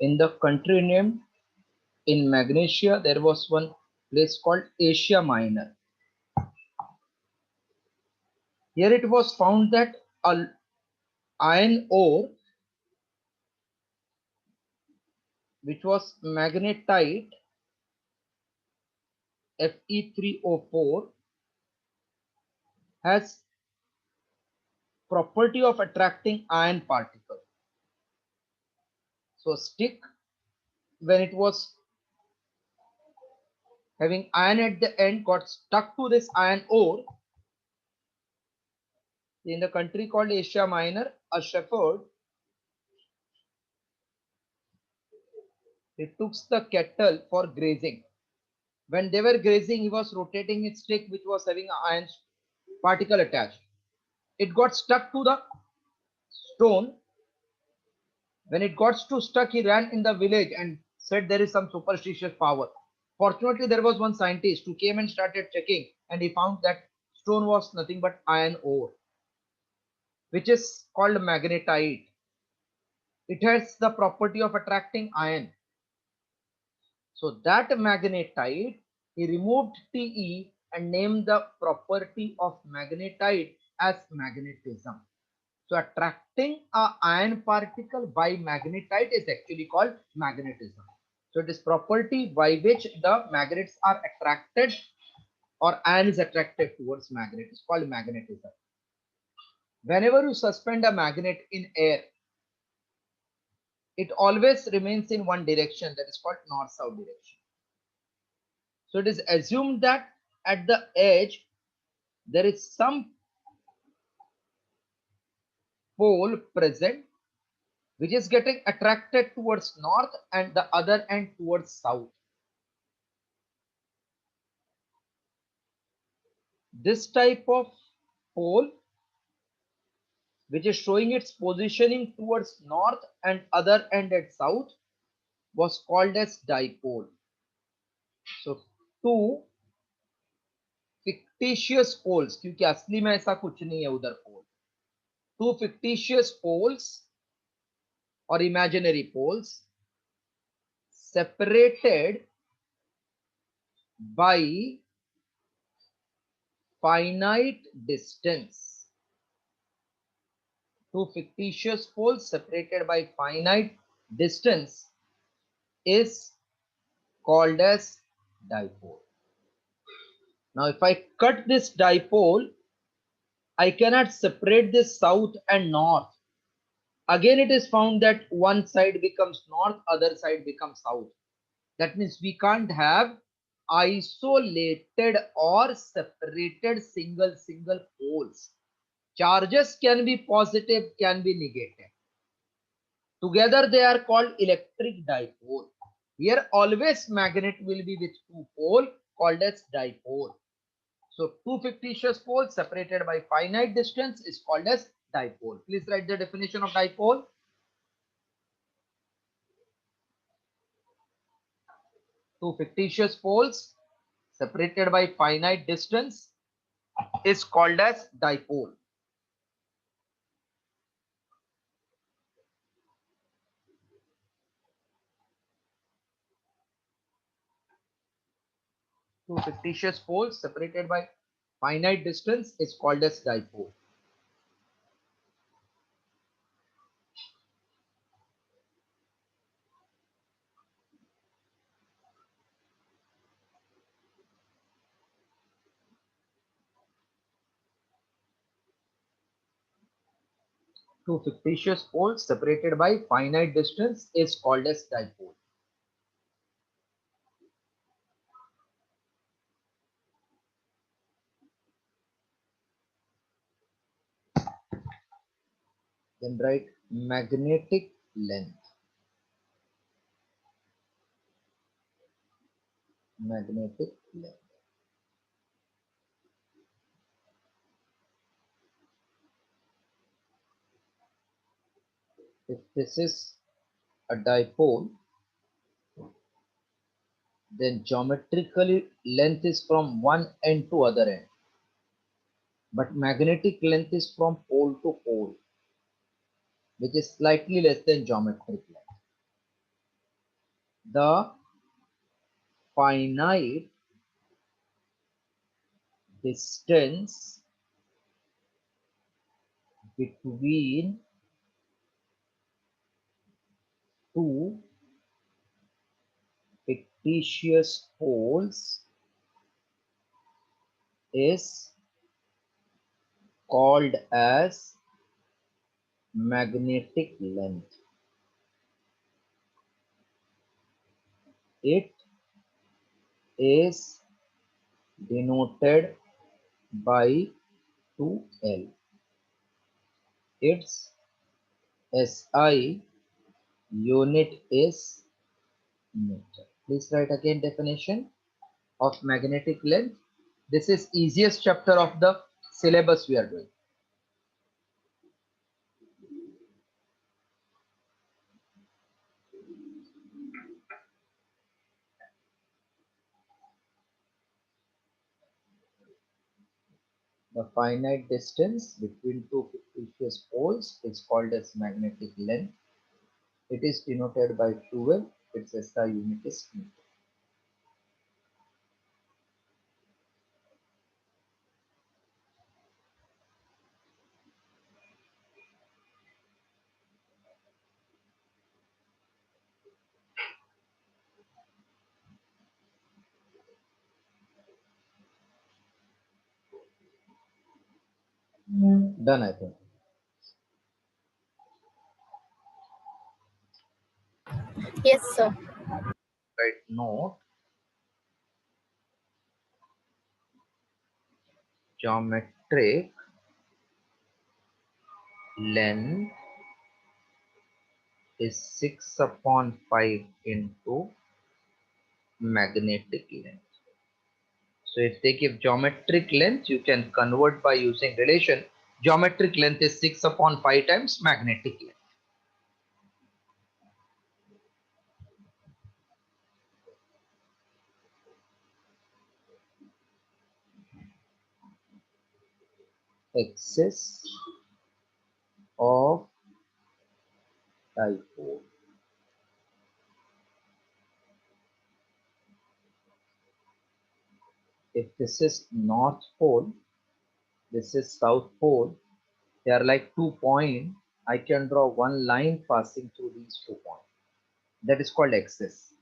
In the country named in Magnesia, there was one place called Asia Minor. Here it was found that a iron ore, which was magnetite Fe3O4, has property of attracting iron particle. So stick, when it was having iron at the end, got stuck to this iron ore. In the country called Asia Minor, a shepherd, he took the cattle for grazing. When they were grazing, he was rotating his stick, which was having an iron particle attached. It got stuck to the stone. When it got too stuck, he ran in the village and said there is some superstitious power. Fortunately, there was one scientist who came and started checking, and he found that stone was nothing but iron ore, which is called magnetite. It has the property of attracting iron. So that magnetite, he removed Te and named the property of magnetite as magnetism. So attracting a iron particle by magnetite is actually called magnetism. So it is property by which the magnets are attracted, or iron is attracted towards magnet. It's called magnetism. Whenever you suspend a magnet in air, it always remains in one direction, that is called north-south direction. So it is assumed that at the edge there is some pole present which is getting attracted towards north and the other end towards south. This type of pole, which is showing its positioning towards north and other end at south, was called as dipole. So two fictitious poles, क्योंकि असली में ऐसा कुछ नहीं है उधर पोल, two fictitious poles or imaginary poles separated by finite distance. Two fictitious poles separated by finite distance is called as dipole. Now if I cut this dipole, I cannot separate this south and north. Again it is found that one side becomes north, other side becomes south. That means we can't have isolated or separated single poles. Charges can be positive, can be negative. Together they are called electric dipole. Here always magnet will be with two pole, called as dipole. So two fictitious poles separated by finite distance is called as dipole. Please write the definition of dipole. Two fictitious poles separated by finite distance is called as dipole. Two fictitious poles separated by finite distance is called as dipole. Two fictitious poles separated by finite distance is called as dipole. Then write magnetic length. Magnetic length. If this is a dipole, then geometrically length is from one end to other end. But magnetic length is from pole to pole, which is slightly less than geometric length. The finite distance between two fictitious poles is called as magnetic length. It is denoted by 2L. Its SI unit is meter. Please write again definition of magnetic length. This is easiest chapter of the syllabus we are doing. The finite distance between two fictitious poles is called as magnetic length. It is denoted by 2L. Its SI unit is meter. Done, I think. Yes, sir. Right, note geometric length is 6 upon 5 into magnetic length. So if they give geometric length, you can convert by using relation. Geometric length is 6 upon 5 times magnetic length. Axis of dipole. If this is north pole, this is south pole, they are like 2 points. I can draw one line passing through these 2 points. That is called axis.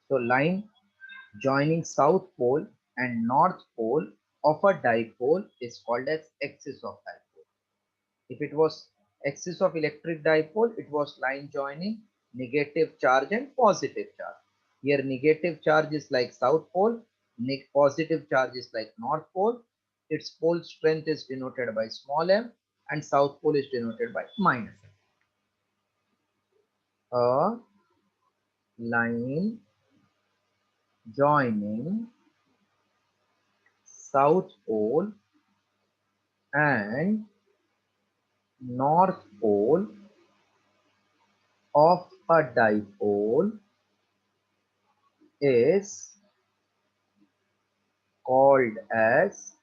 So line joining south pole and north pole of a dipole is called as axis of dipole. If it was axis of electric dipole, it was line joining negative charge and positive charge. Here negative charge is like south pole, positive charge is like north pole. Its pole strength is denoted by small m and south pole is denoted by minus m. A line joining south pole and north pole of a dipole is called as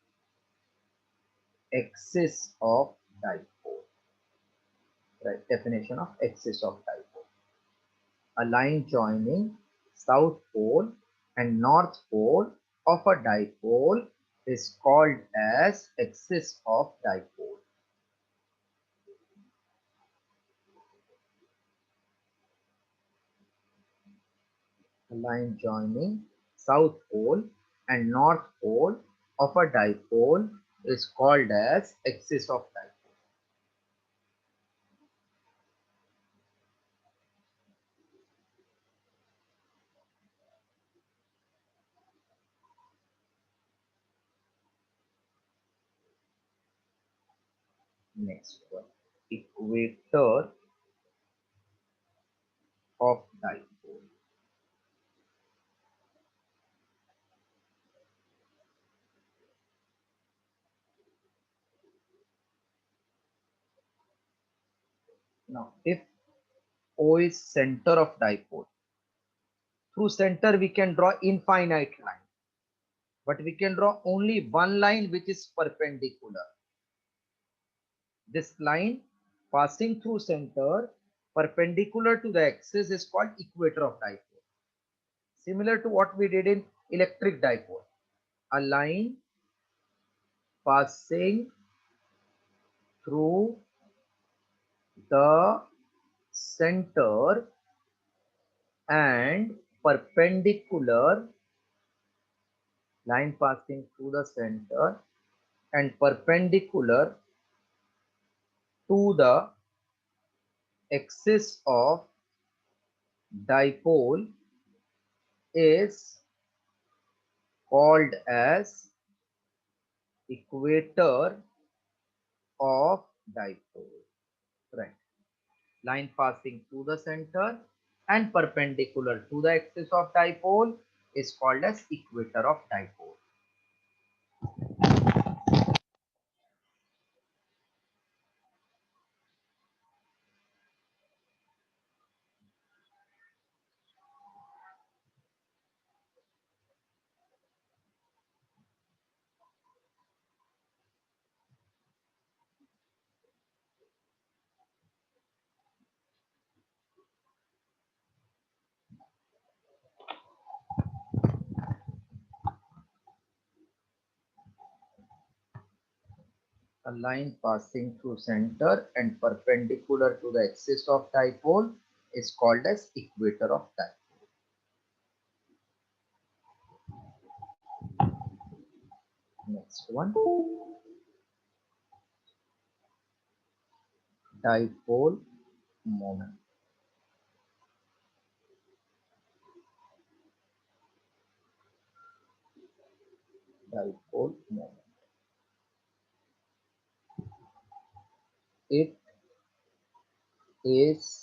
axis of dipole. Right, definition of axis of dipole. A line joining south pole and north pole of a dipole is called as axis of dipole. A line joining south pole and north pole of a dipole is called as axis of dipole. Next one, equator of dipole. Now, if O is center of dipole, through center we can draw infinite line, but we can draw only one line which is perpendicular. This line passing through center perpendicular to the axis is called equator of dipole. similar to what we did in electric dipole. A line passing through the center and perpendicular, line passing through the center and perpendicular to the axis of dipole is called as equator of dipole. Right. Line passing through the center and perpendicular to the axis of dipole is called as equator of dipole. A line passing through center and perpendicular to the axis of dipole is called as equator of dipole. Next one, dipole moment. Dipole moment. It is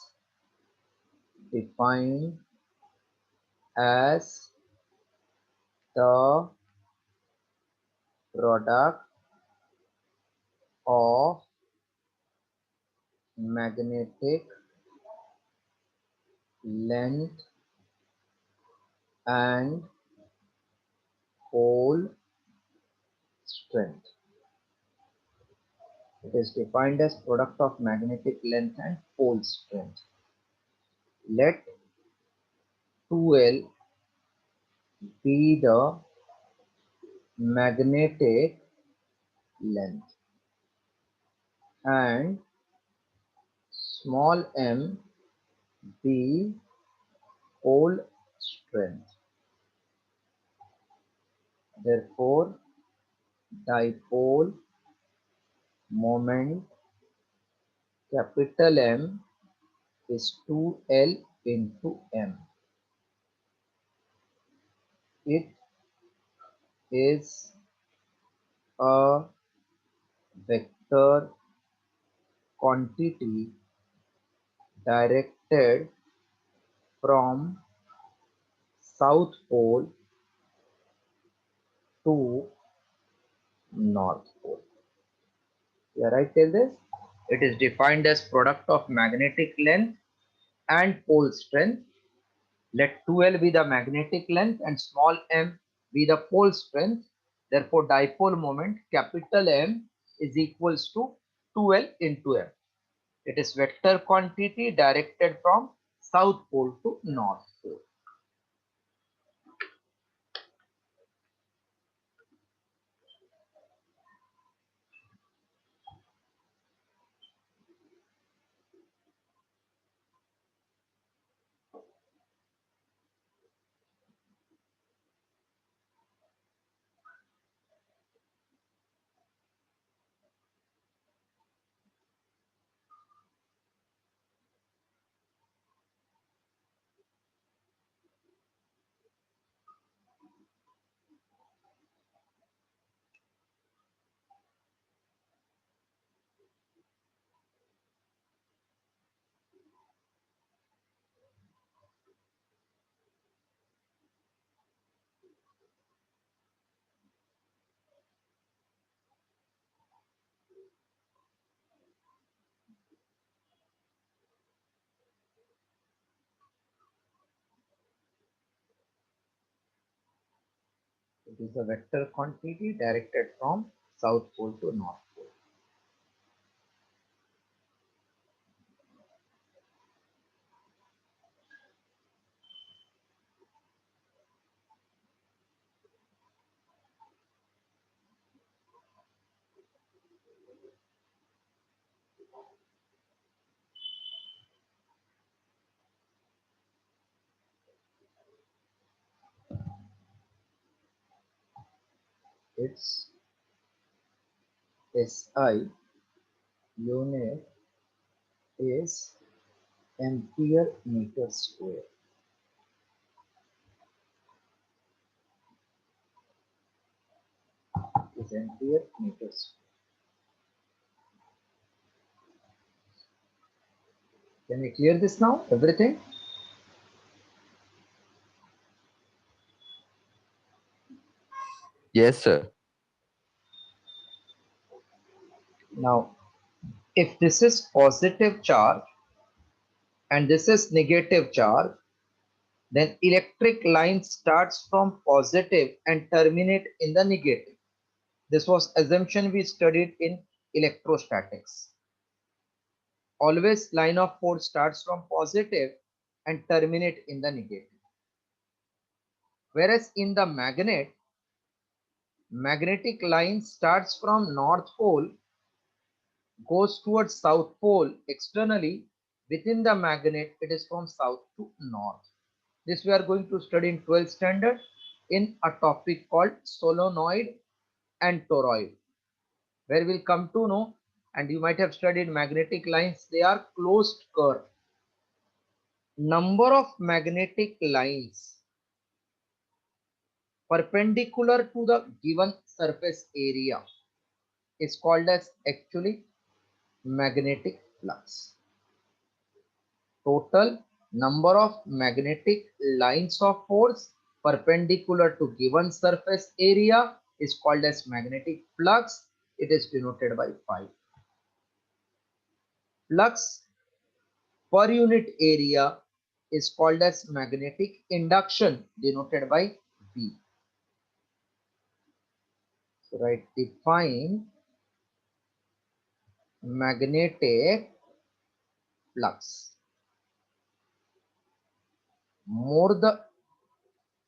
defined as the product of magnetic length and pole strength. It is defined as product of magnetic length and pole strength. Let 2L be the magnetic length and small m be pole strength. Therefore, dipole moment capital M is 2L into M. It is a vector quantity directed from south pole to north pole. Here I tell this, it is defined as product of magnetic length and pole strength. Let 2L be the magnetic length and small m be the pole strength. Therefore, dipole moment capital M is equals to 2L into M. It is vector quantity directed from south pole to north pole. It is a vector quantity directed from south pole to north pole. Its SI unit is ampere meter square. Is ampere meter square. Can we clear this now? Everything? Yes, sir. Now, if this is positive charge and this is negative charge, then electric line starts from positive and terminate in the negative. This was assumption we studied in electrostatics. Always line of force starts from positive and terminate in the negative. Whereas in the magnetic line starts from north pole, goes towards south pole externally. Within the magnet, it is from south to north. This we are going to study in 12th standard in a topic called solenoid and toroid, where we'll come to know, and you might have studied magnetic lines, they are closed curve. Number of magnetic lines perpendicular to the given surface area is called as actually magnetic flux. Total number of magnetic lines of force perpendicular to given surface area is called as magnetic flux. It is denoted by phi. Flux per unit area is called as magnetic induction, denoted by V. So write, define magnetic flux. More the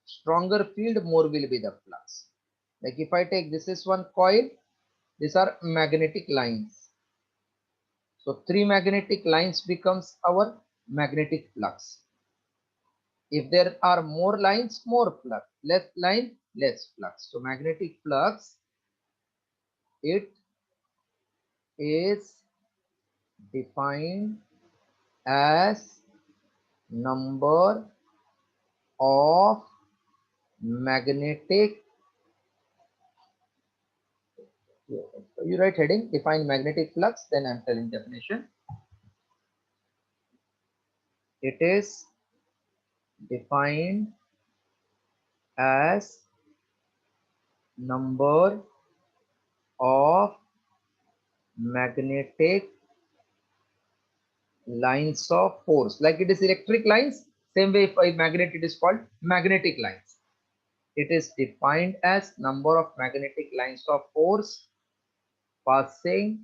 stronger field, more will be the flux. Like if I take, this is one coil, these are magnetic lines. So three magnetic lines becomes our magnetic flux. If there are more lines, more flux. Less line, less flux. So magnetic flux, it is defined as number of magnetic, you write heading, define magnetic flux, then I'm telling definition. It is defined as number of magnetic lines of force. Like it is electric lines, same way if a magnet, it is called magnetic lines. It is defined as number of magnetic lines of force passing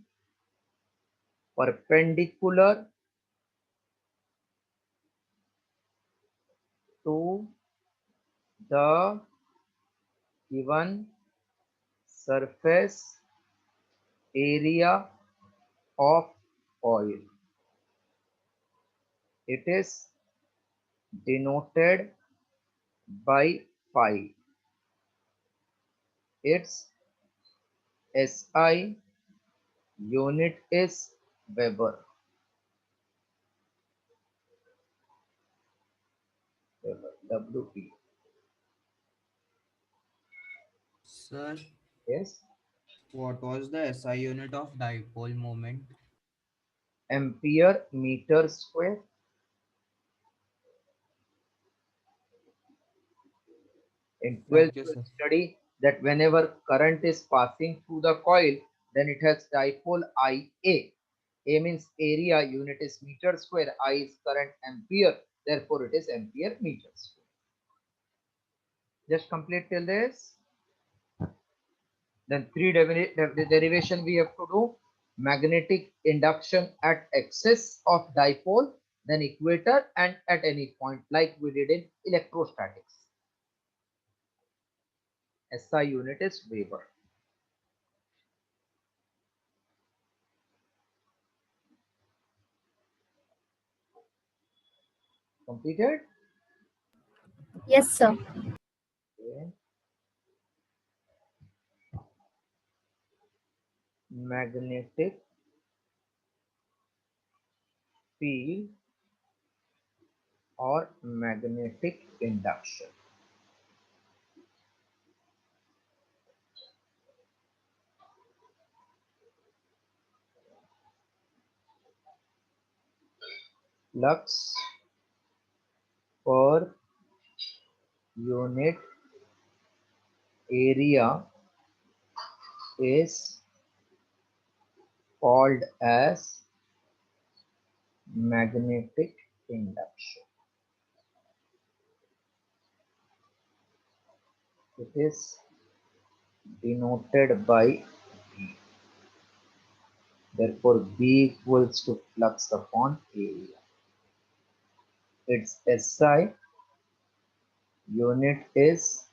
perpendicular to the given surface area of coil. It is denoted by phi. Its SI unit is Weber. Weber, WP. Sir, Yes. what was the SI unit of dipole moment? Ampere meter square. In 12th Thank you, you sir. study that whenever current is passing through the coil, then it has dipole IA. A means area, unit is meter square, I is current ampere, therefore it is ampere meter square. Just complete till this. Then three derivation we have to do. Magnetic induction at axis of dipole, then equator, and at any point, like we did in electrostatics. SI unit is Weber. Completed? Yes, sir. Okay. Magnetic field or magnetic induction. Flux per unit area is called as magnetic induction. It is denoted by B. Therefore, B equals to flux upon area. Its SI unit is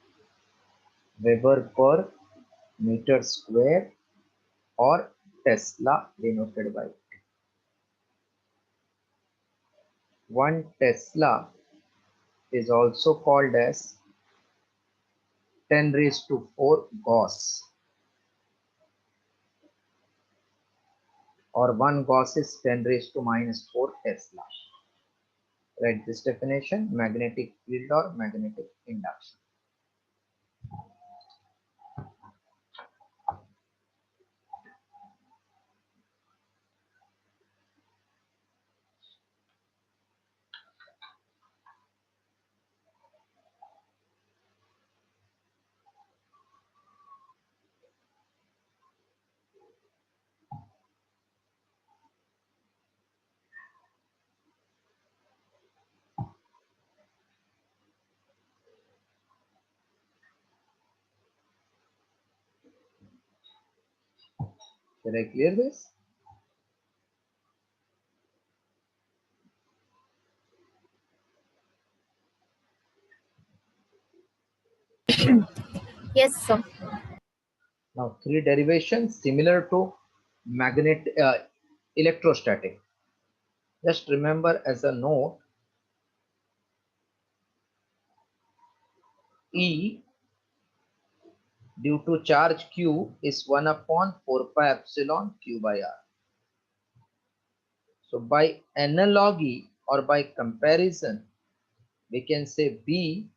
Weber per meter square or Tesla denoted by 1 Tesla is also called as 10 raised to 4 Gauss, or 1 Gauss is 10 raised to minus 4 Tesla. Write this definition: magnetic field or magnetic induction. Did I clear this? Yes, sir. Now, 3 derivations similar to electrostatic. Just remember as a note, E due to charge Q is 1 upon 4 pi epsilon Q by R. So by analogy or by comparison, we can say B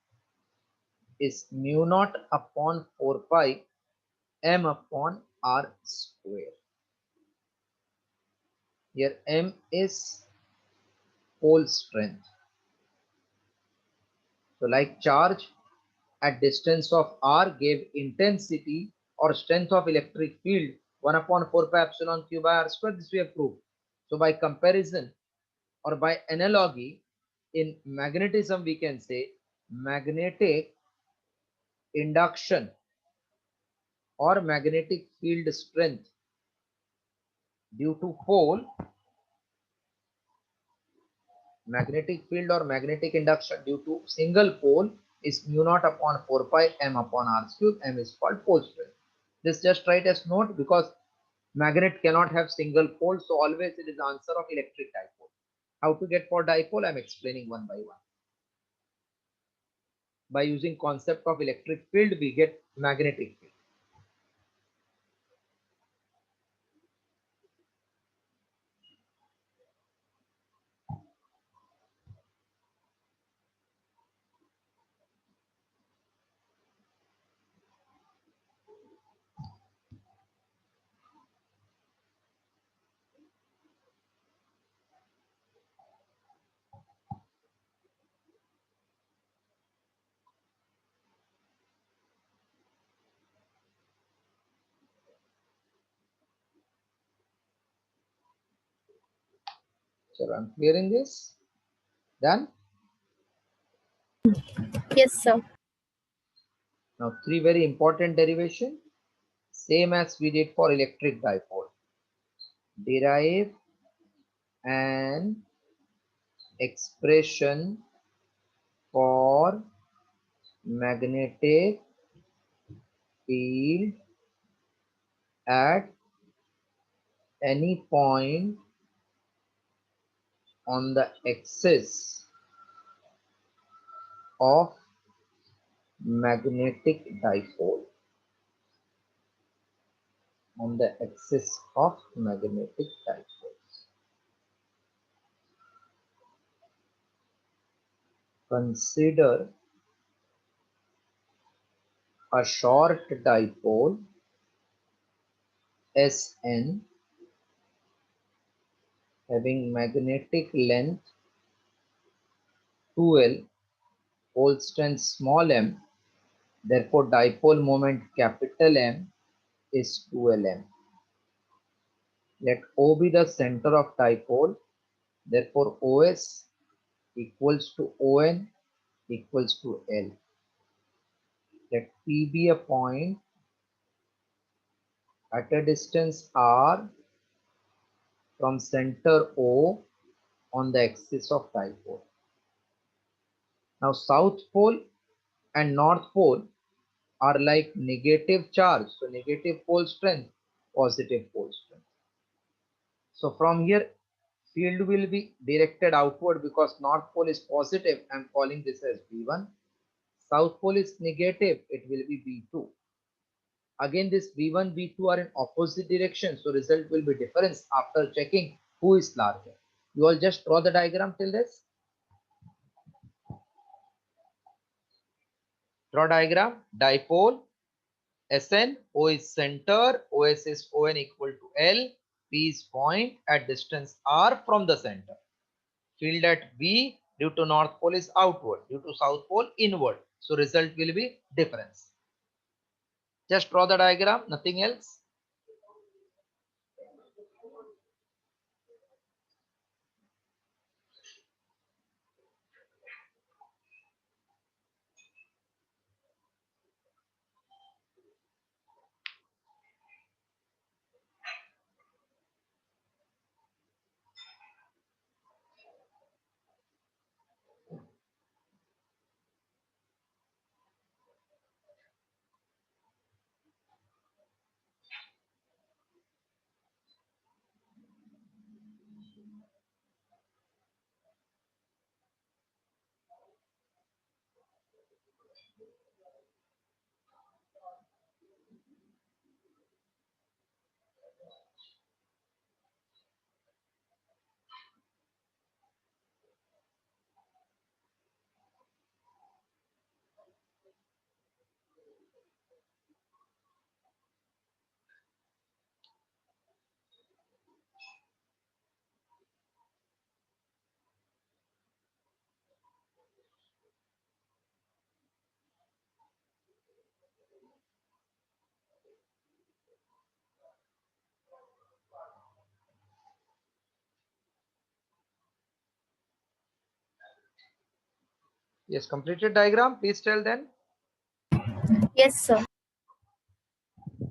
is mu naught upon 4 pi M upon R square. Here M is pole strength. So like charge at distance of r gave intensity or strength of electric field 1 upon 4 pi epsilon q by r square. This we have proved. So by comparison or by analogy, in magnetism we can say magnetic induction or magnetic field strength due to pole, magnetic field or magnetic induction due to single pole is mu naught upon 4 pi m upon r cube. M is called pole strength. This just write as note because magnet cannot have single pole, so always it is answer of electric dipole. How to get for dipole? I am explaining one by one. By using concept of electric field, we get magnetic field. So I am clearing this. Done. Yes, sir. Now 3 very important derivation, same as we did for electric dipole. Derive an expression for magnetic field at any point on the axis of magnetic dipole, on the axis of magnetic dipoles. Consider a short dipole Sn having magnetic length 2L, pole strength small m, therefore dipole moment capital M is 2Lm. Let O be the center of dipole, therefore OS equals to ON equals to L. Let P be a point at a distance r from center O on the axis of dipole. Now south pole and north pole are like negative charge, so negative pole strength, positive pole strength. So from here field will be directed outward because north pole is positive. I am calling this as V1. South pole is negative, it will be V2. Again this V1, V2 are in opposite direction, so result will be difference after checking who is larger. You all just draw the diagram till this. Draw diagram, dipole, Sn, O is center, OS is On equal to L, P is point at distance r from the center. Field at V due to north pole is outward, due to south pole inward. So result will be difference. Just draw the diagram, nothing else. Yes, completed diagram. Please tell then. Yes, sir.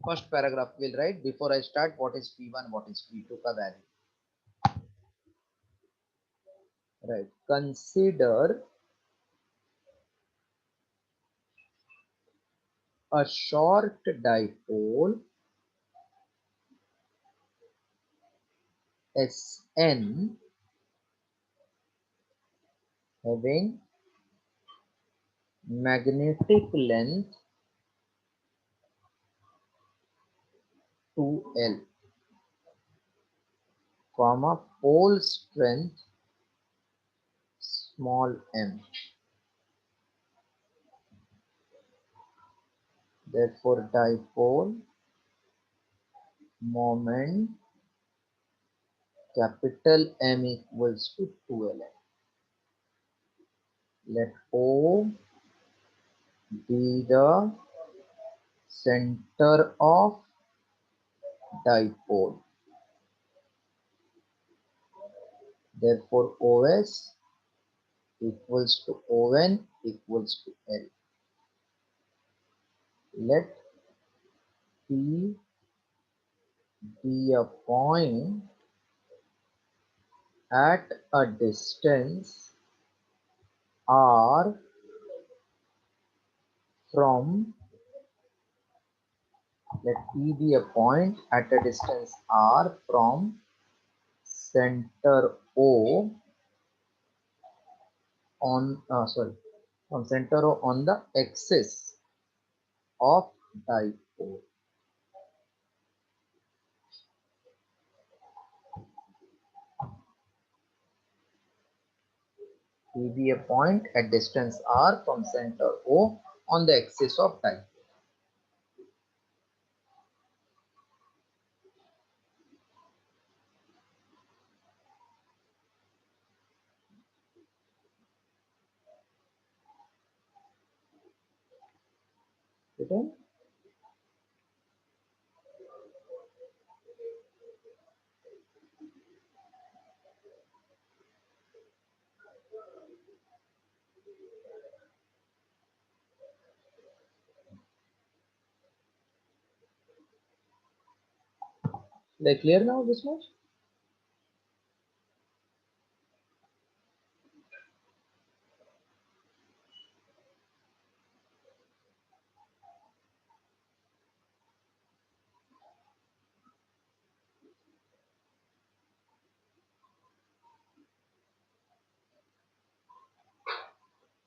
First paragraph will write before I start what is P1, what is P2 ka value. Right. Consider a short dipole Sn having magnetic length 2L, comma pole strength small m. Therefore dipole moment capital M equals to 2L. Let O be the center of dipole. Therefore OS equals to On equals to L. Let P be a point at a distance r from, let P be a point at a distance r from center O on sorry from center O on the axis of dipole. P be a point at distance r from center O on the axis of dipole. Written? Like clear now this much?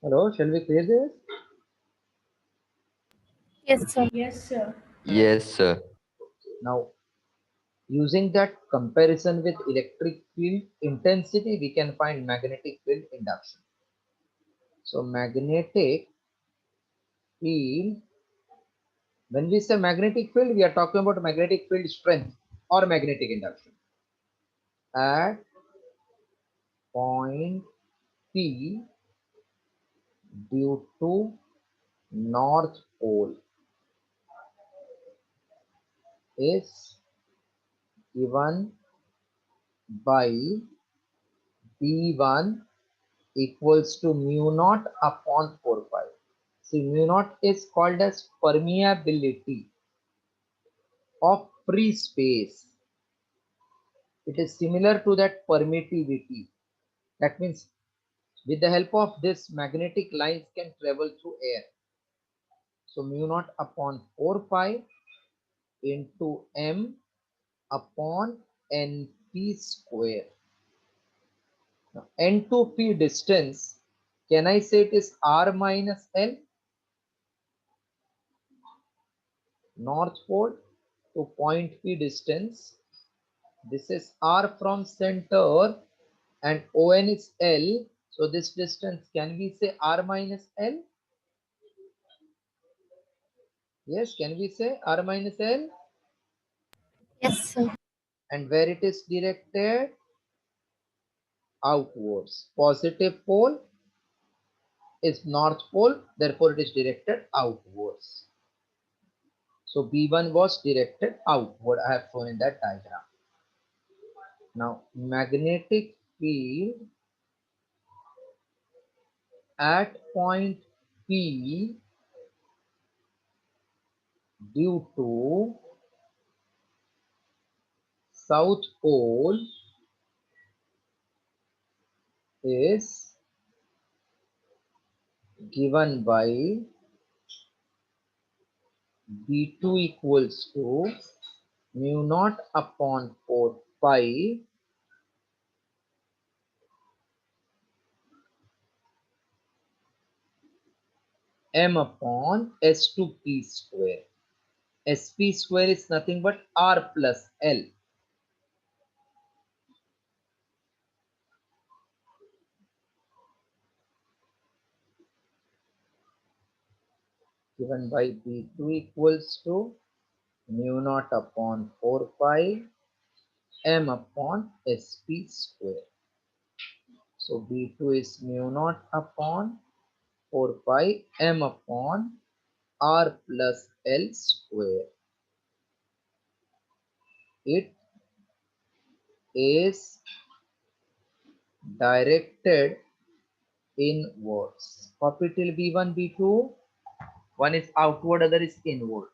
Hello, shall we clear this? Yes, sir. Yes, sir. Yes, sir. Now, using that comparison with electric field intensity, we can find magnetic field induction. So magnetic field, when we say magnetic field, we are talking about magnetic field strength or magnetic induction. At point P due to north pole is given by B1 equals to mu naught upon 4 pi. See, mu naught is called as permeability of free space. It is similar to that permittivity. That means with the help of this, magnetic lines can travel through air. So mu naught upon 4 pi into m upon np square. Now, n to p distance, can I say it is r minus l? North pole to point P distance. This is R from center and ON is L. So this distance, can we say R minus L? Yes, can we say R minus L? Yes, sir. And where it is directed? Outwards. Positive pole is north pole, therefore it is directed outwards. So B1 was directed outward. I have shown in that diagram. Now magnetic field at point P due to south pole is given by B2 equals to mu naught upon 4 pi m upon S2P square. SP square is nothing but R plus L. Given by B2 equals to mu naught upon 4 pi m upon SP square. So B2 is mu naught upon 4 pi m upon r plus L square. It is directed inwards. Copy till B1, B2. One is outward, other is inward.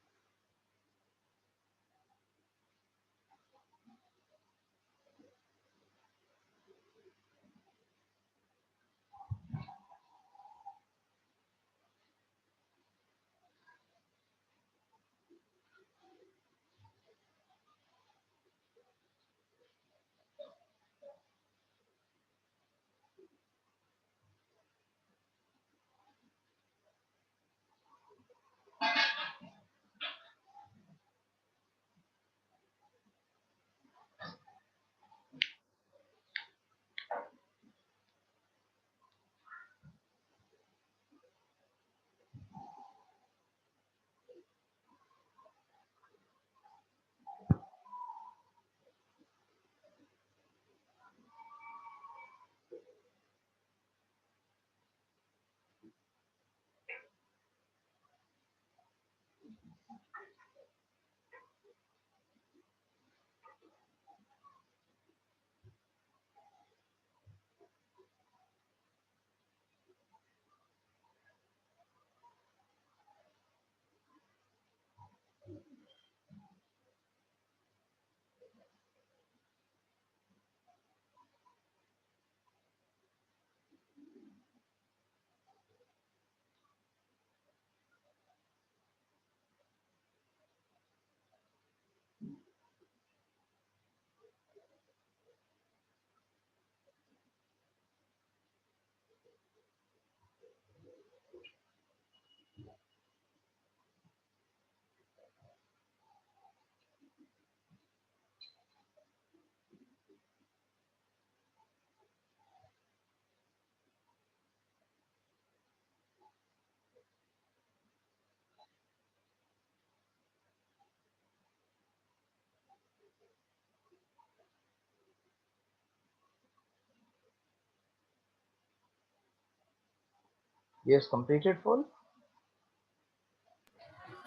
Yes, completed full.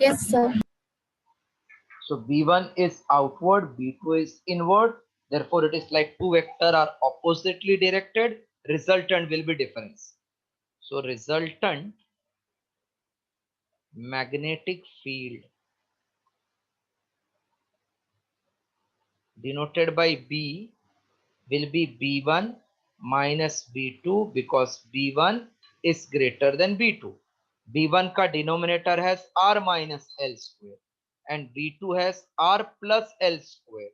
Yes, sir. So B1 is outward, B2 is inward. Therefore, it is like two vectors are oppositely directed. Resultant will be difference. So resultant magnetic field denoted by B will be B1 minus B2 because B1 is greater than B2. B1 का denominator has R minus L square and B2 has R plus L square.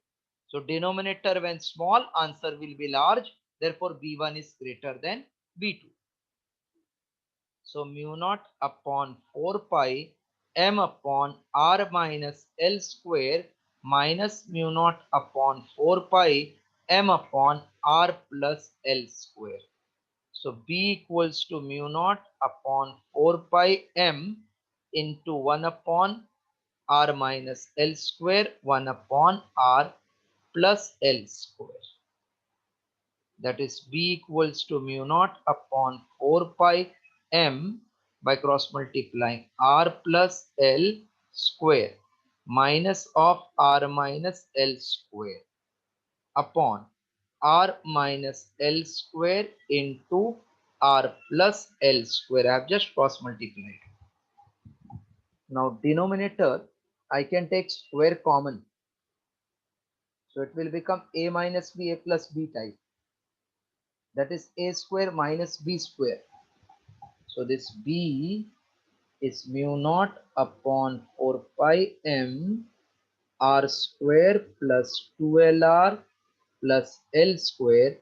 So denominator when small, answer will be large. Therefore B1 is greater than B2. So mu naught upon 4 pi m upon R minus L square minus mu naught upon 4 pi m upon R plus L square. So B equals to mu naught upon 4 pi m into 1 upon R minus L square 1 upon R plus L square. That is B equals to mu naught upon 4 pi m by cross multiplying R plus L square minus of R minus L square upon R minus L square into R plus L square. I have just cross multiplied. Now denominator I can take square common. So it will become a minus b, a plus b type. That is a square minus b square. So this b is mu naught upon 4 pi m r square plus 2lr plus l square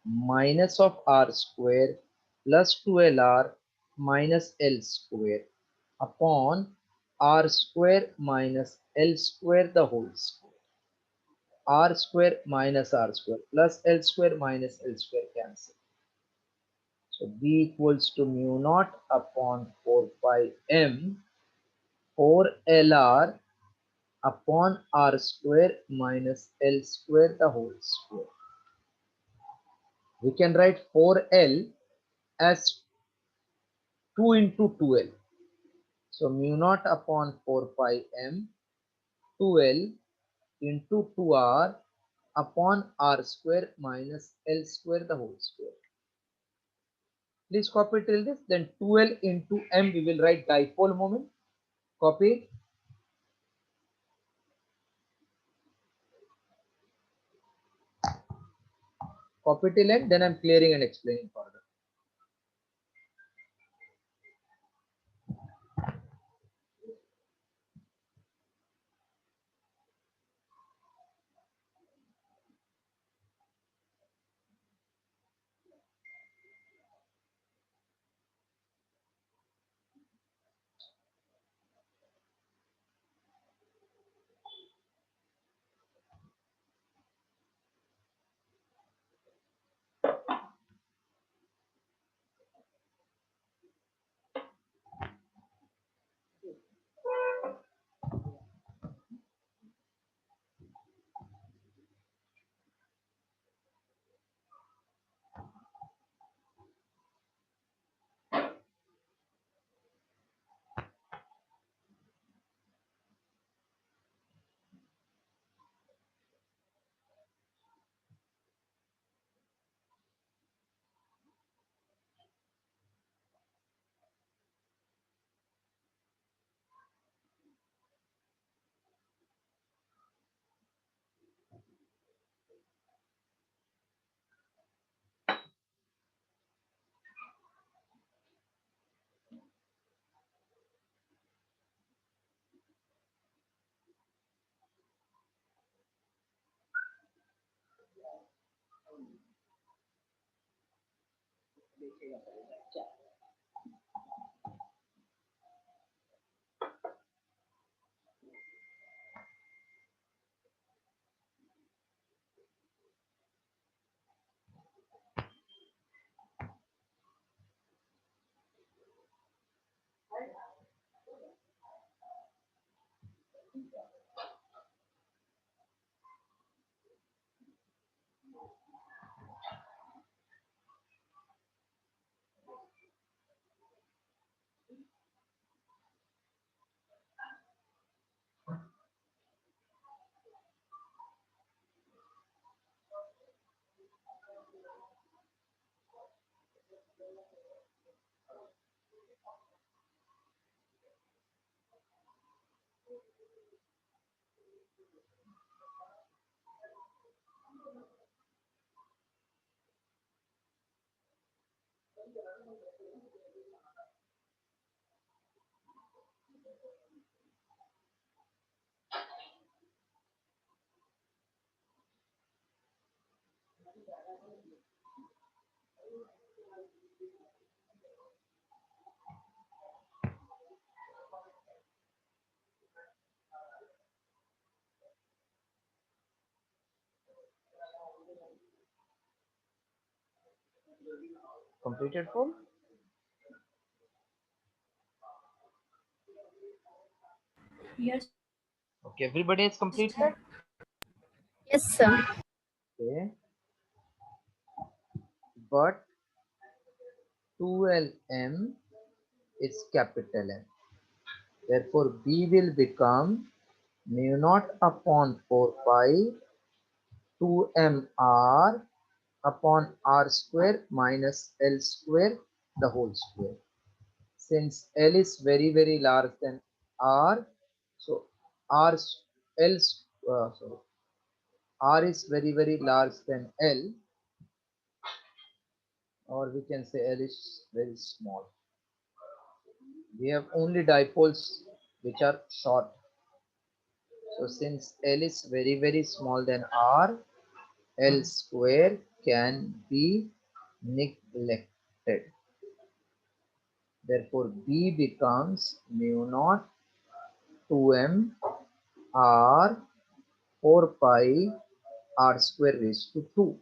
minus of r square plus 2lr minus l square upon r square minus l square the whole square. R square minus r square plus l square minus l square cancel. So b equals to mu naught upon 4 pi m 4lr upon r square minus l square the whole square. We can write 4l as 2 into 2l. So mu naught upon 4 pi m 2l into 2r upon r square minus l square the whole square. Please copy till this. Then 2l into m we will write dipole moment. Copy. Copy till end. Then I'm clearing and explaining further. Completed form? Yes, Okay, everybody is completed? yes, sir. Okay, but 2lm is capital M. Therefore, B will become mu naught upon 4 pi 2mr upon r square minus L square the whole square. Since L is very large than R, so R L sorry, R is very large than L, or we can say L is very small. We have only dipoles which are short. So since L is very small than R, L square can be neglected. Therefore, B becomes mu naught 2m r 4 pi r square raised to 2.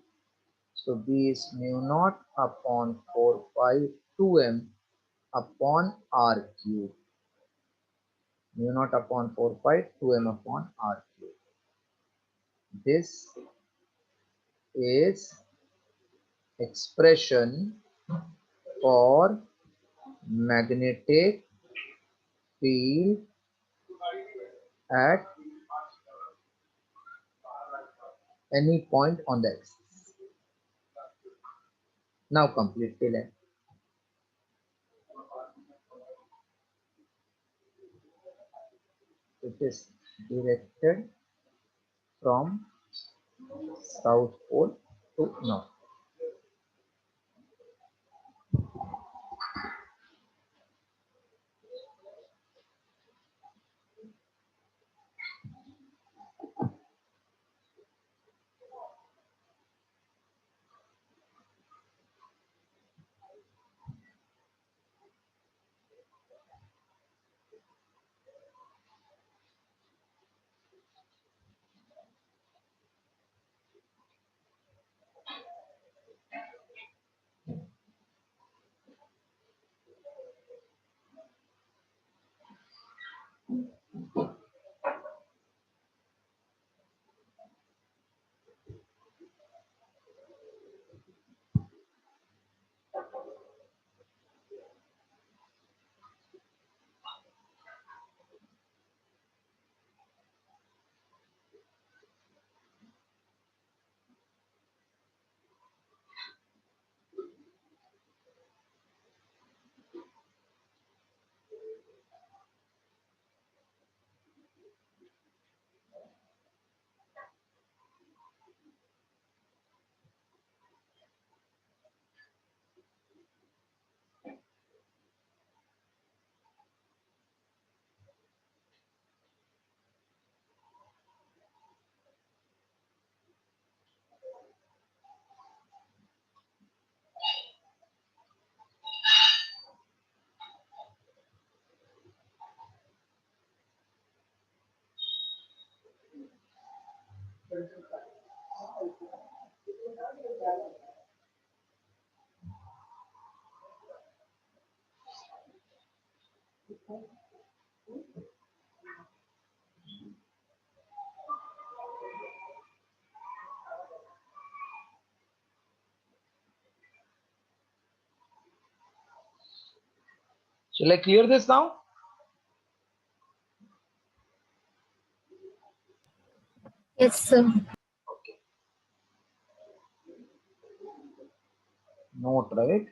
So B is mu naught upon 4 pi 2m upon r cube. Mu naught upon 4 pi 2m upon r cube. This is expression for magnetic field at any point on the axis. Now complete fill in. It is directed from south pole to north. Shall I clear this now? Yes, sir. Okay. Note, right?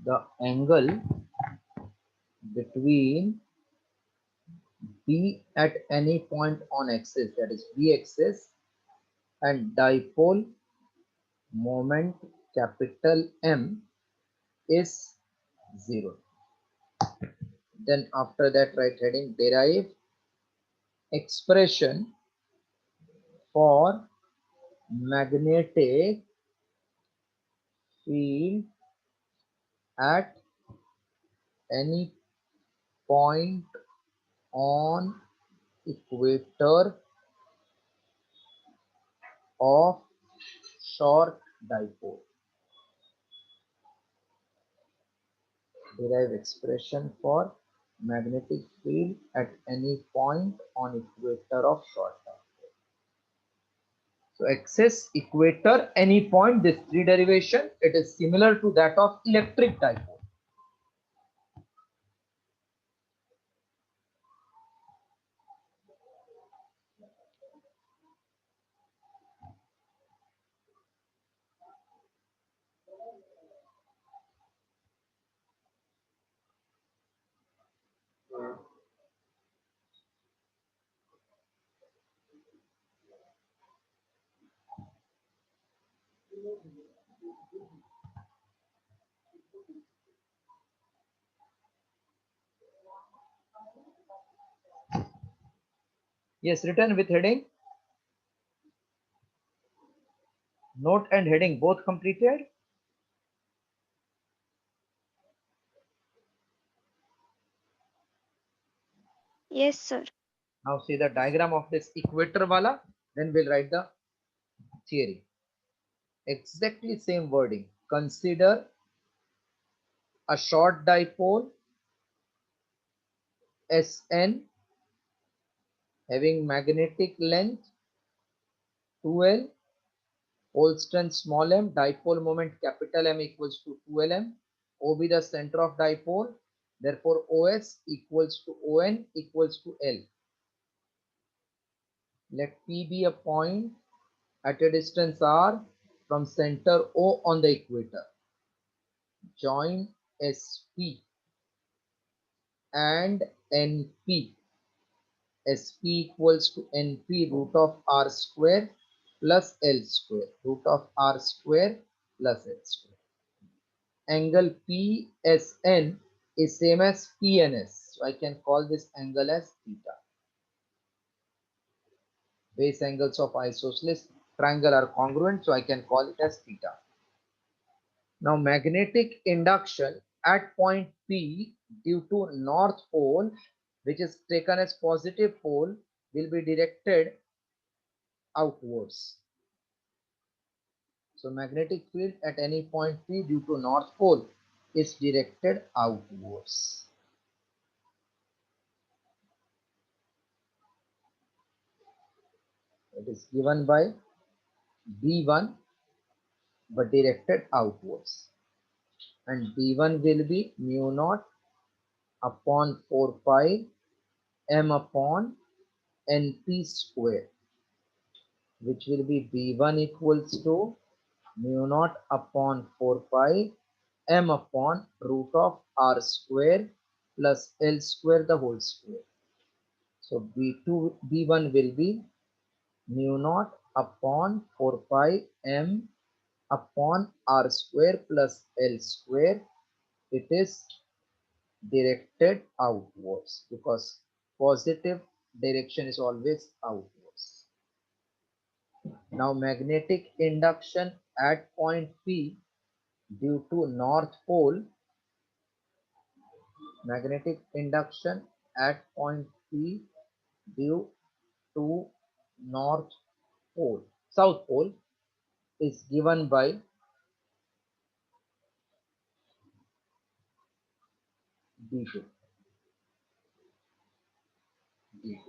The angle between B at any point on axis, that is B axis, and dipole moment capital M is 0. Then after that, write heading derive expression for magnetic field at any point on equator of short dipole. Derive expression for magnetic field at any point on equator of short dipole. So axis, equator, any point, this three derivation, it is similar to that of electric dipole. Yes, written with heading. Note and heading both completed. Yes, sir. Now see the diagram of this equator wala. Then we'll write the theory. Exactly same wording. Consider a short dipole Sn having magnetic length 2L, whole strength small m, dipole moment capital M equals to 2Lm. O be the center of dipole. Therefore, OS equals to ON equals to L. Let P be a point at a distance r from center O on the equator. Join SP and NP. SP equals to NP root of R square plus L square. Root of R square plus L square. Angle PSN is same as PNS. So I can call this angle as theta. Base angles of isosceles triangle are congruent, so I can call it as theta. Now magnetic induction at point P due to north pole, which is taken as positive pole, will be directed outwards. So magnetic field at any point P due to north pole is directed outwards. It is given by B1 but directed outwards. And B1 will be mu naught upon 4 pi m upon np square, which will be B1 equals to mu naught upon 4 pi m upon root of r square plus L square the whole square. So B1 will be mu naught upon 4 pi m upon r square plus L square. It is directed outwards because positive direction is always outwards. Now magnetic induction at point P due to north pole, magnetic induction at point P due to north pole, south pole, is given by B2. B2.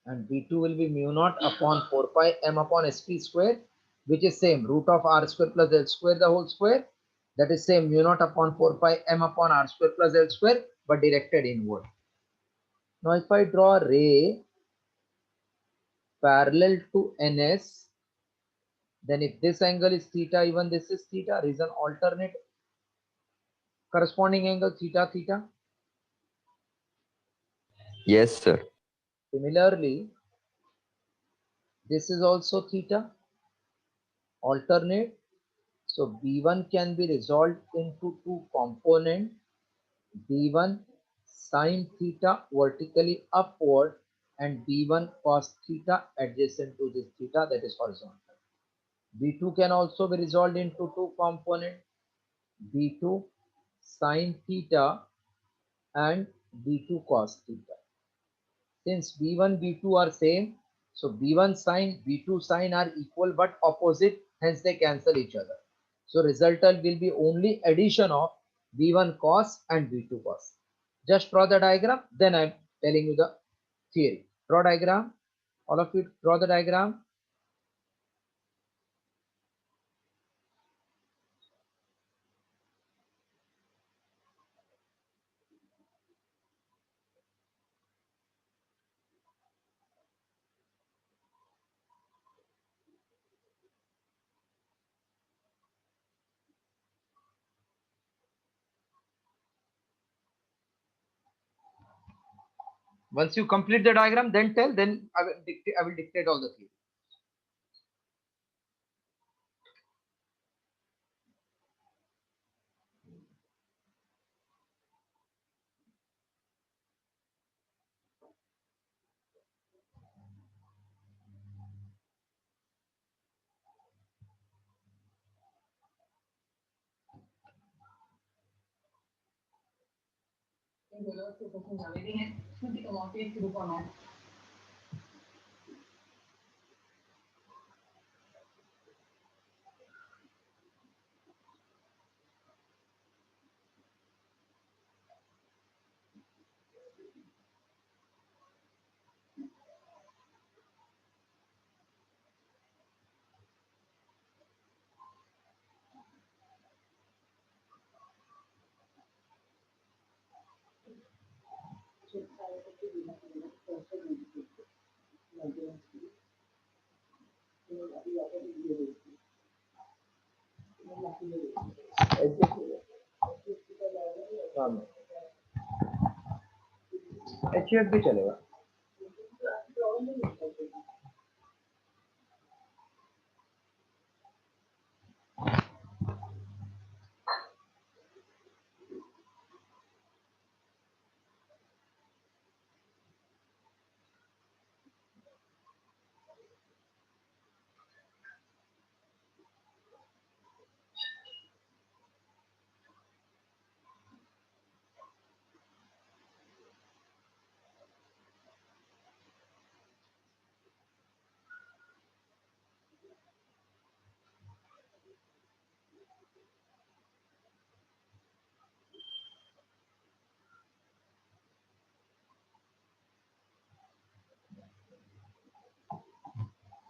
And B2 will be mu naught upon 4 pi m upon sp square, which is same root of r square plus L square the whole square. That is same mu naught upon 4 pi m upon r square plus L square but directed inward. Now if I draw a ray parallel to NS, then if this angle is theta, even this is theta, reason alternate corresponding angle theta theta. Yes, sir. Similarly, this is also theta, alternate. So B1 can be resolved into two components, B1 sine theta vertically upward and B1 cos theta adjacent to this theta, that is horizontal. B2 can also be resolved into two components, B2 sine theta and B2 cos theta. Since B1, B2 are same, so B1 sine, B2 sine are equal but opposite, hence they cancel each other. So resultant will be only addition of B1 cos and B2 cos. Just draw the diagram, then I'm telling you the theory. Draw diagram. All of you draw the diagram. Once you complete the diagram, then tell, then I will dictate all the theory. HF भी चलेगा.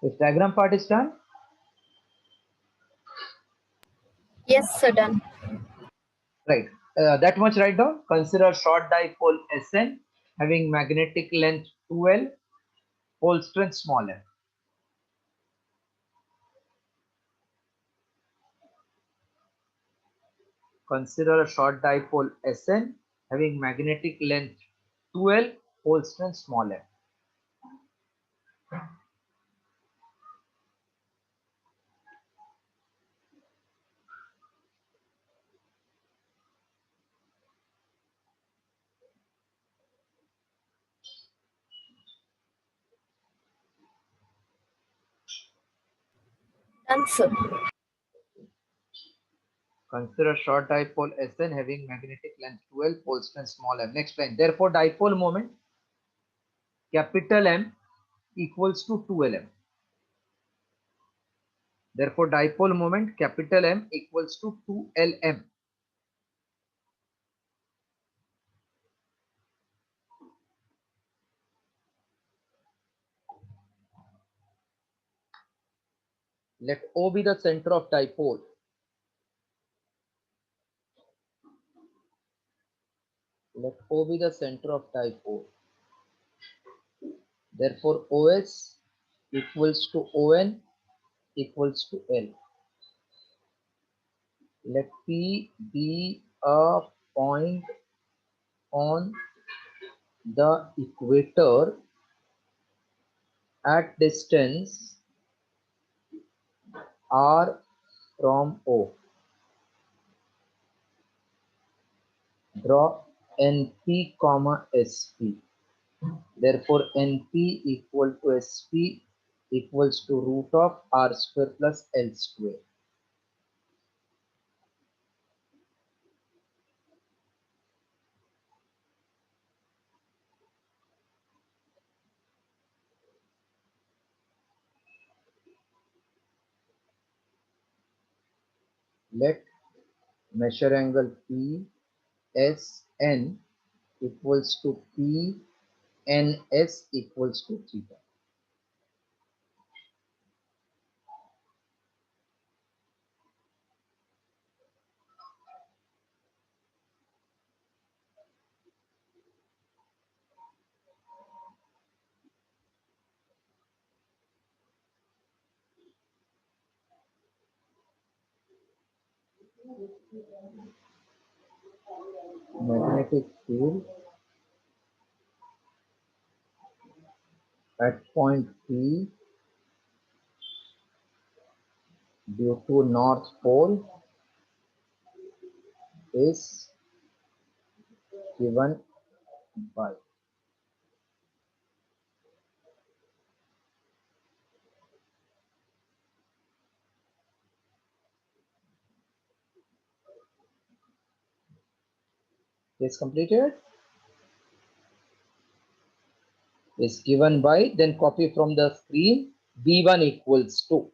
This diagram part is done. Yes, sir, done. Right. That much write down. Consider short dipole Sn having magnetic length 2L, pole strength small m. Consider a short dipole Sn having magnetic length 2L, pole strength small m. Done, sir. Consider short dipole Sn having magnetic length 2L, pole strength small m. Next line. Therefore, dipole moment capital M equals to 2Lm. Therefore, dipole moment capital M equals to 2Lm. Let O be the center of dipole. Let O be the center of dipole. Therefore, OS equals to ON equals to L. Let P be a point on the equator at distance r from O. Draw NP comma SP. Therefore, NP equal to SP equals to root of R square plus L square. Let measure angle PSN equals to PNS equals to theta. Magnetic field at point P due to North Pole is given by is completed, is given by, then copy from the screen, V1 equals to.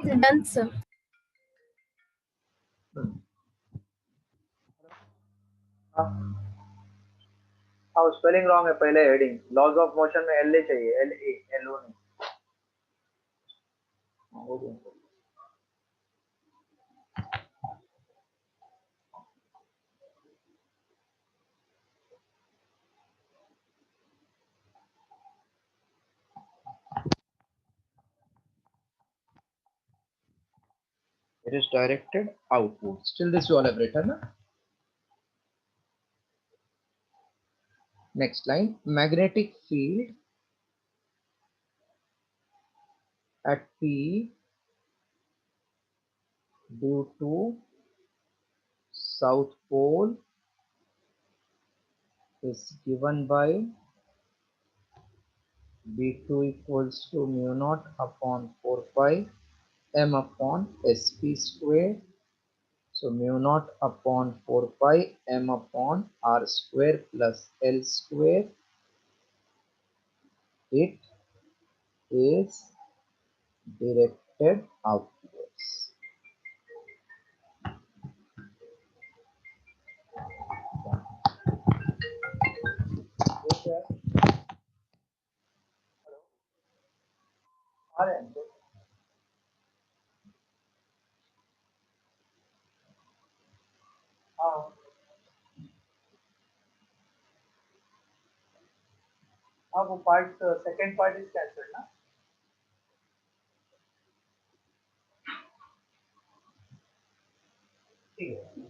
Done, sir. हाँ हाँ spelling wrong है पहले heading laws of motion में L A चाहिए L A L O नहीं हाँ, हो गया it is directed outward still this you all have written na? Next line magnetic field at P due to south pole is given by B2 equals to mu naught upon 4 pi m upon sp square. So mu naught upon 4 pi m upon r square plus l square. It is directed outwards. हाँ हाँ वो part second part is cancelled ना ठीक है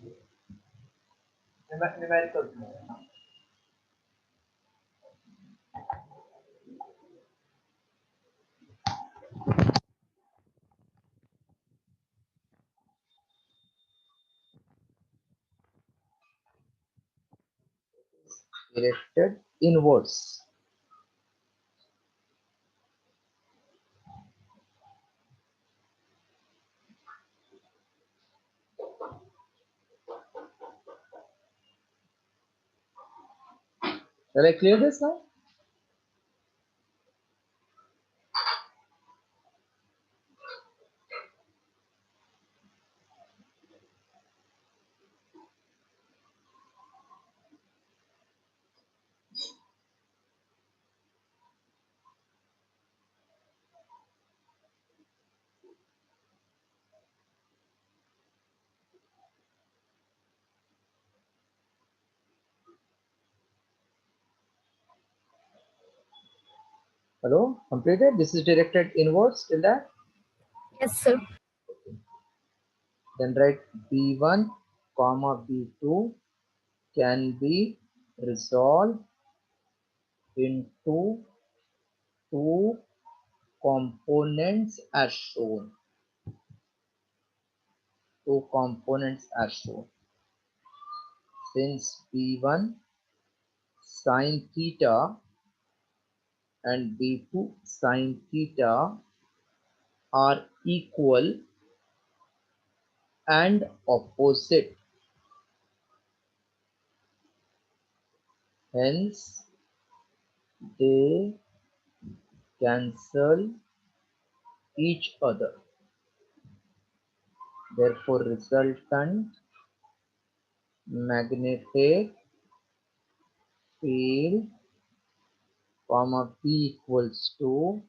numerical में है ना directed inwards. Shall I clear this now? Hello, completed. This is directed inwards till that. Yes, sir. Then write B1 comma B2 can be resolved into two components as shown. Two components as shown. Since B1 sine theta and B2 sine theta are equal and opposite, hence they cancel each other. Therefore, resultant magnetic field comma P equals to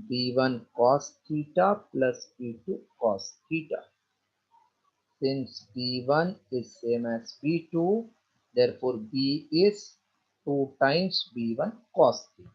B1 cos theta plus B2 cos theta. Since B1 is same as B2, therefore B is 2 times B1 cos theta.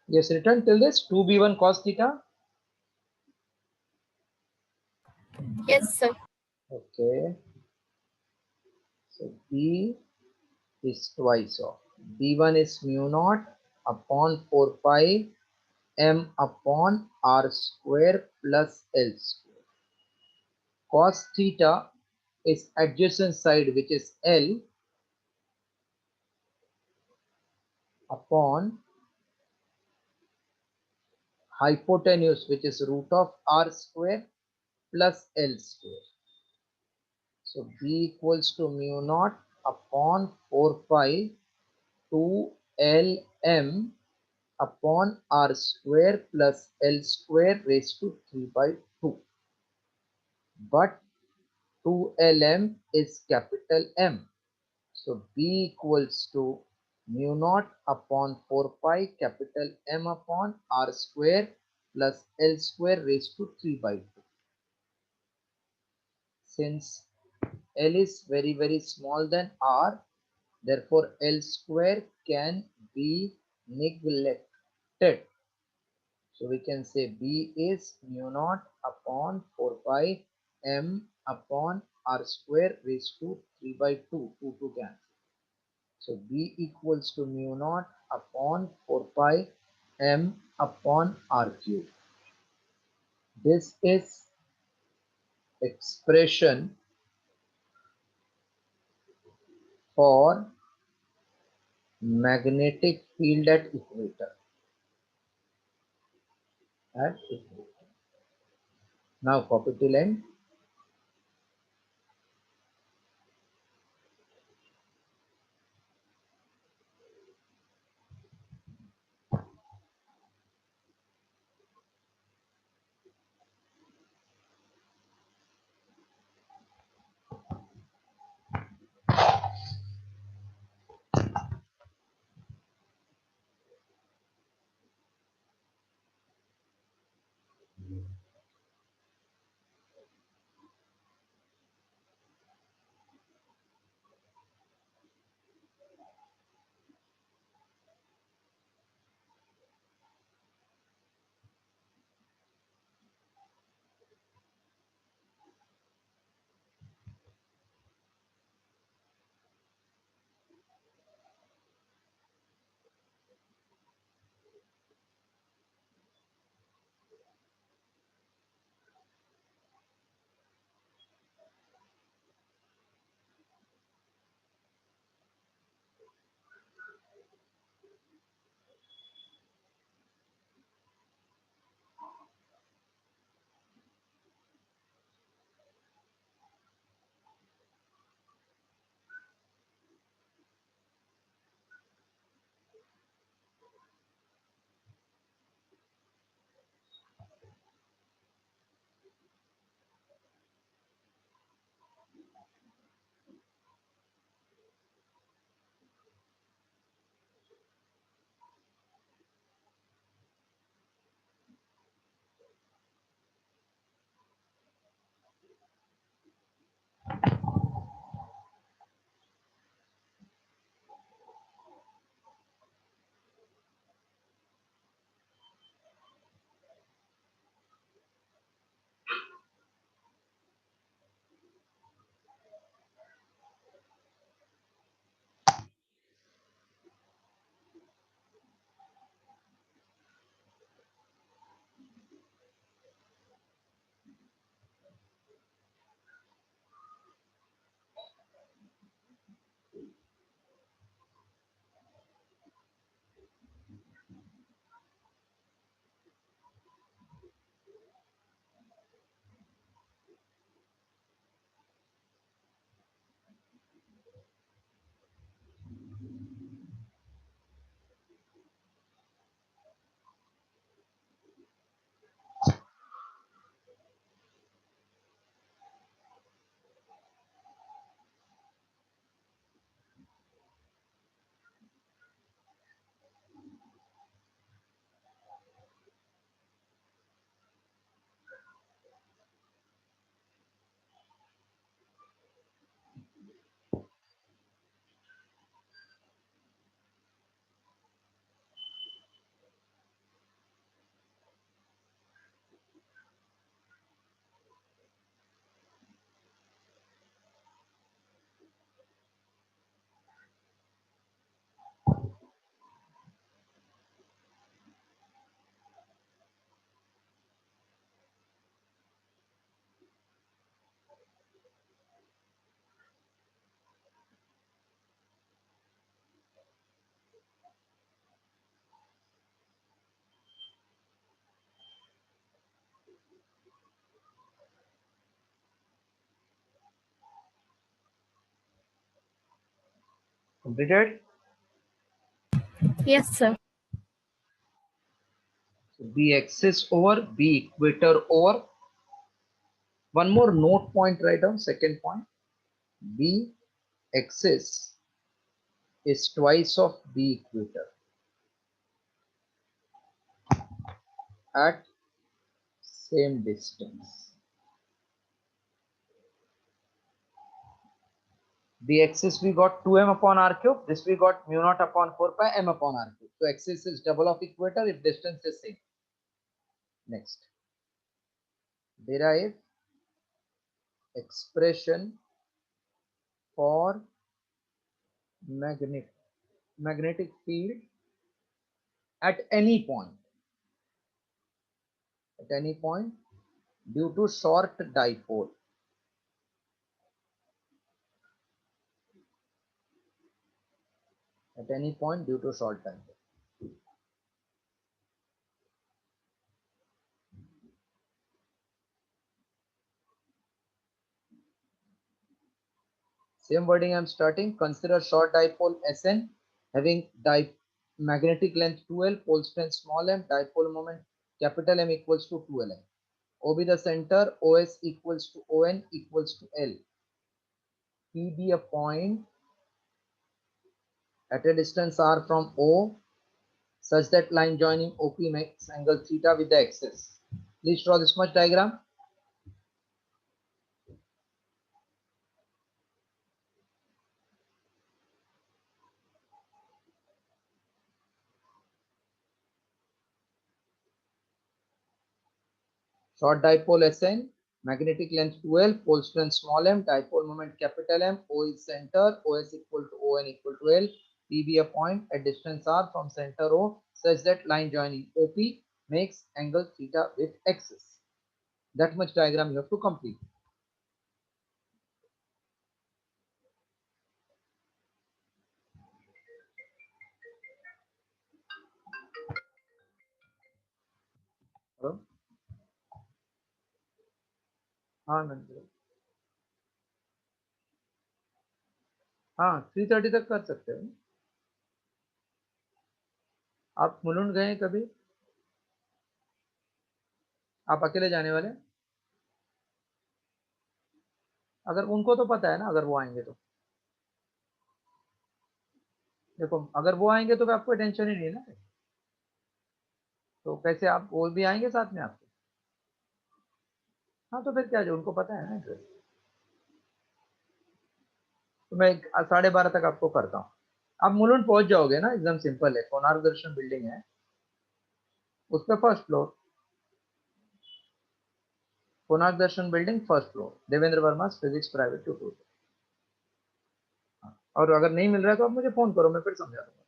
Yes, written till this 2b1 cos theta. Yes, sir. Okay, so b is twice of b1 is mu naught upon 4 pi m upon r square plus l square. Cos theta is adjacent side, which is L, upon hypotenuse, which is root of r square plus L square. So B equals to mu naught upon 4 pi 2 L m upon r square plus L square raised to 3 by 2. But 2Lm is capital M. So B equals to mu naught upon 4 pi capital M upon R square plus L square raised to 3 by 2. Since L is very small than R, therefore L square can be neglected. So we can say B is mu naught upon 4 pi M upon R square raised to 3 by 2, 2 cancel. So B equals to mu naught upon 4 pi M upon R cube. This is expression for magnetic field at equator. At equator. Now copy till end. Completed? Yes, sir. So B axis over B equator over. One more note point, write down second point. B axis is twice of B equator at same distance. The axis we got 2m upon r cube. This we got mu naught upon 4 pi m upon r cube. So axis is double of equator if distance is same. Next, derive expression for magnetic field at any point due to short dipole. At any point due to short dipole. Same wording I am starting. Consider short dipole Sn having magnetic length 2L, pole strength small m, dipole moment capital M equals to 2Lm. OB the center, OS equals to ON equals to L. P be a point at a distance r from O such that line joining OP makes angle theta with the axis. Please draw this much diagram. Short dipole Sn, magnetic length 2L, pole strength small m, dipole moment capital M, O is center, OS equal to ON equal to L, P be a point at distance r from center O such that line joining OP makes angle theta with axis. That much diagram you have to complete. Hello? हाँ नंदू, हाँ 3:30 तक कर सकते हो. आप मुलुंड गए हैं कभी? आप अकेले जाने वाले? अगर उनको तो पता है ना, अगर वो आएंगे तो देखो, अगर वो आएंगे तो आपको टेंशन ही नहीं है ना. तो कैसे आप, वो भी आएंगे साथ में आपके? हाँ तो फिर क्या, जो उनको पता है ना एड्रेस. तो मैं 12:30 तक आपको करता हूँ. आप मुलुंड पहुंच जाओगे ना, एकदम सिंपल है. कोणार्क दर्शन बिल्डिंग है, उस पर first floor. Konark Darshan building first floor, Devendra Verma physics private tutorial. और अगर नहीं मिल रहा है तो आप मुझे फोन करो, मैं फिर समझा दूंगा.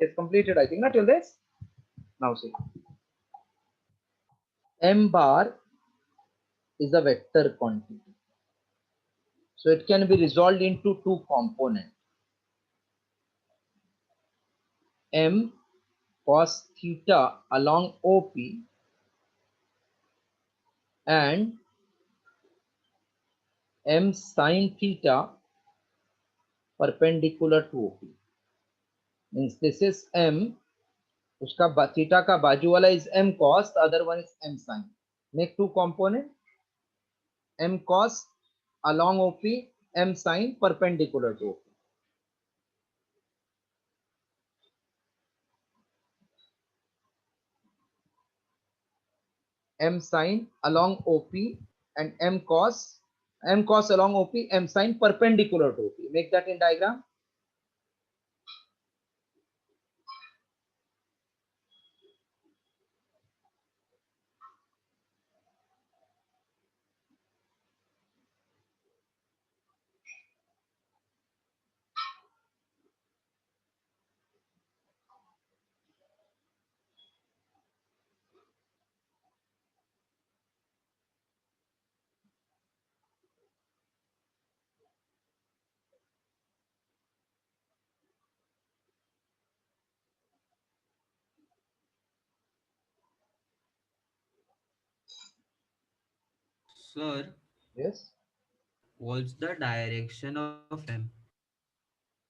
It's completed, I think, not till this. Now see, m bar is a vector quantity, so it can be resolved into two components. M cos theta along OP and m sin theta perpendicular to OP. Means this is m, uska theta ka baju wala is m cos, the other one is m sin. Make two component, m cos along OP, m sin perpendicular to OP. M sin along OP and m cos along OP, m sin perpendicular to OP. Make that in diagram. Sir, Yes, what's the direction of M?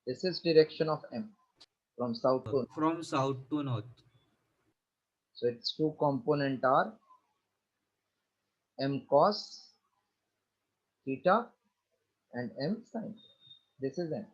this is direction of M from south to. From south to north. So its two component are M cos theta and M sin. This is M.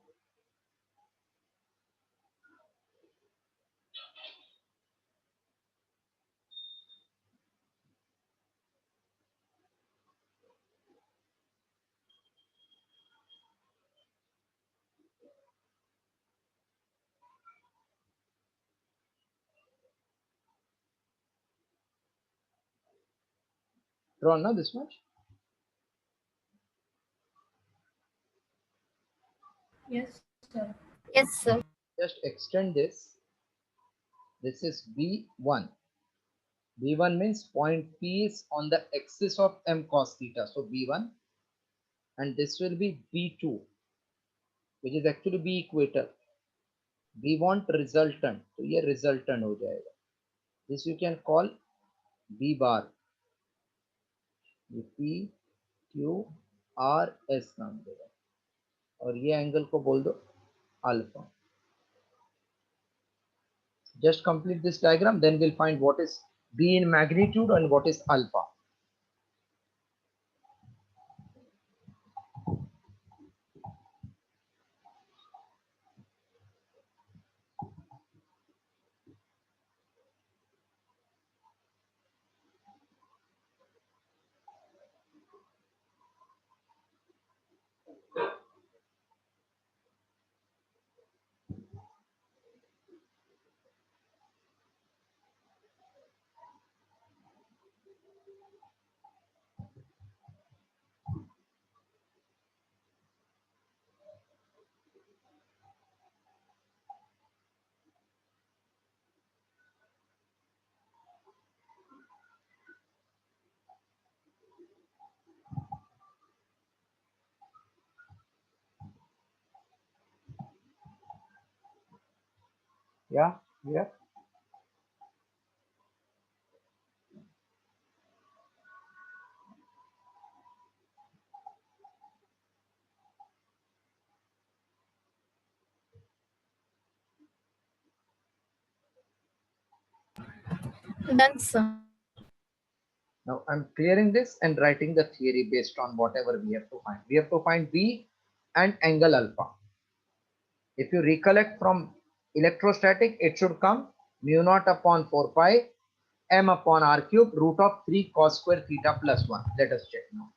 Drawn now this much. Yes, sir. Just extend this. This is B1. B1 means point P is on the axis of M cos theta. So B1, and this will be B2, which is actually B equator. We want resultant, तो ये resultant हो जाएगा. This you can call B bar. ये P Q R S नाम देगा. और ये angle को बोल दो alpha. Just complete this diagram, then we'll find what is B in magnitude and what is alpha. Yeah, yeah. Done, sir. Now I'm clearing this and writing the theory based on whatever we have to find. We have to find B and angle alpha. If you recollect from electrostatic, it should come mu naught upon 4 pi m upon r cube root of 3 cos square theta plus 1. Let us check now.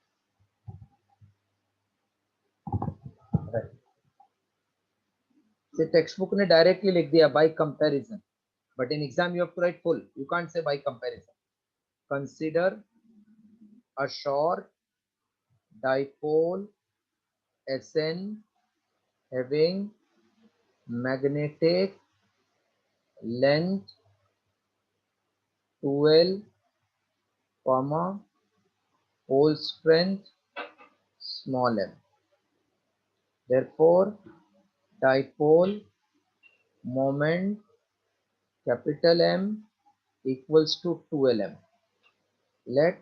Right. So textbook ने directly लिख दिया by comparison. But in exam you have to write full. You can't say by comparison. Consider a short dipole Sn having magnetic length 12, comma, pole strength small m. Therefore, dipole moment capital M equals to 2lm. Let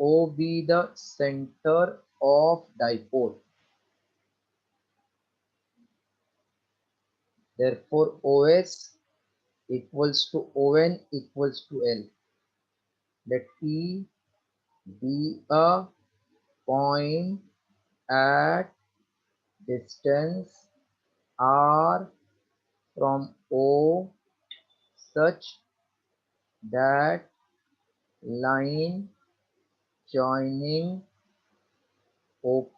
O be the center of dipole. Therefore, OS equals to ON equals to L. Let P be a point at distance R from O such that line joining OP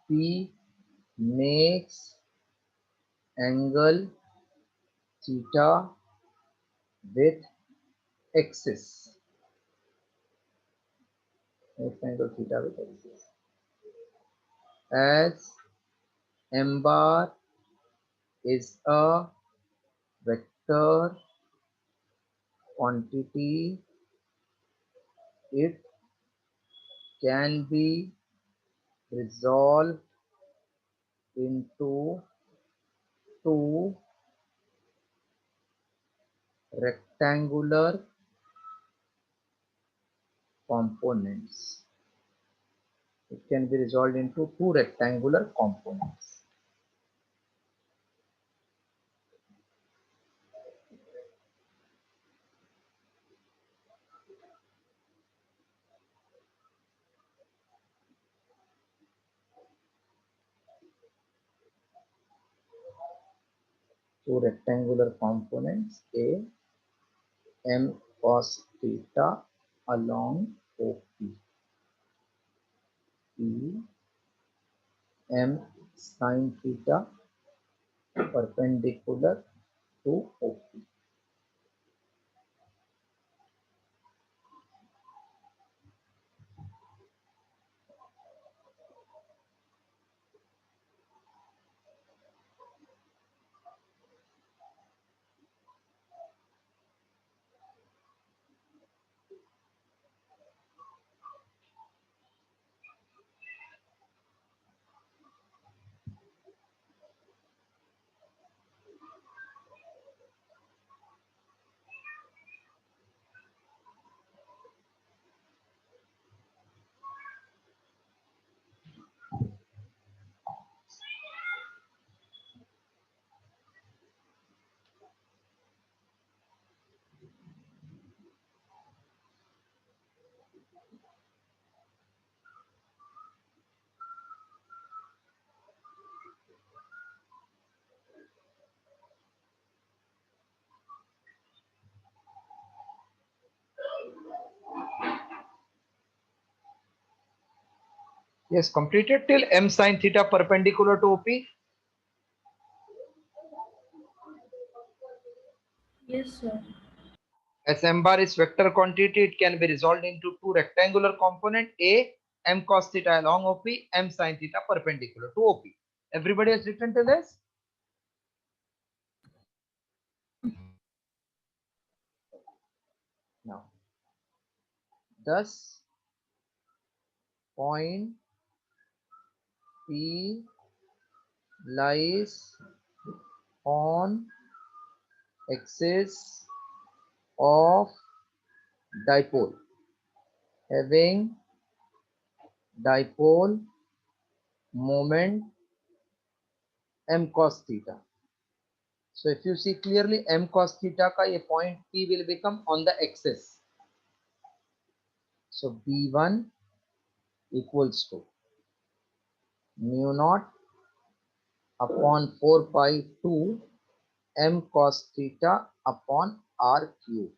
makes angle theta with axis. Makes angle theta with axis. As M bar is a vector quantity, it can be resolved into two rectangular components. It can be resolved into two rectangular components. Two rectangular components, A m cos theta along OP, B m sin theta perpendicular to OP. Yes, completed till m sin theta perpendicular to OP. Yes, sir. As m bar is vector quantity, it can be resolved into two rectangular component, A m cos theta along OP, m sin theta perpendicular to OP. Everybody has written to this? Now, thus point P lies on axis of dipole, having dipole moment m cos theta. So if you see clearly, m cos theta ka ye point P will become on the axis. So B1 equals to mu naught upon 4 pi 2 m cos theta upon r cube.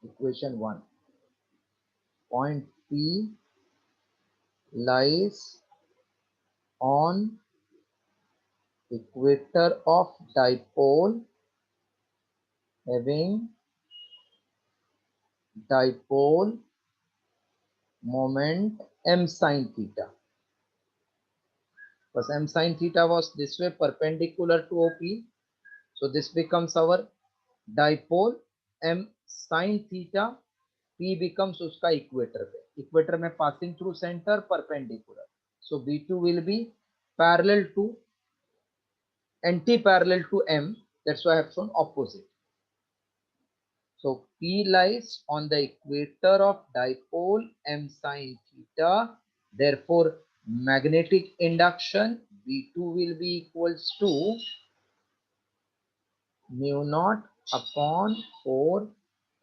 Equation 1. Point P lies on equator of dipole, having dipole moment m sin theta. Because m sin theta was this way perpendicular to OP. So this becomes our dipole m sin theta. P becomes uska equator पे. Equator में passing through center perpendicular. So B2 will be parallel to, anti-parallel to M. That's why I have shown opposite. So P lies on the equator of dipole m sin theta. Therefore, magnetic induction B2 will be equals to mu naught upon 4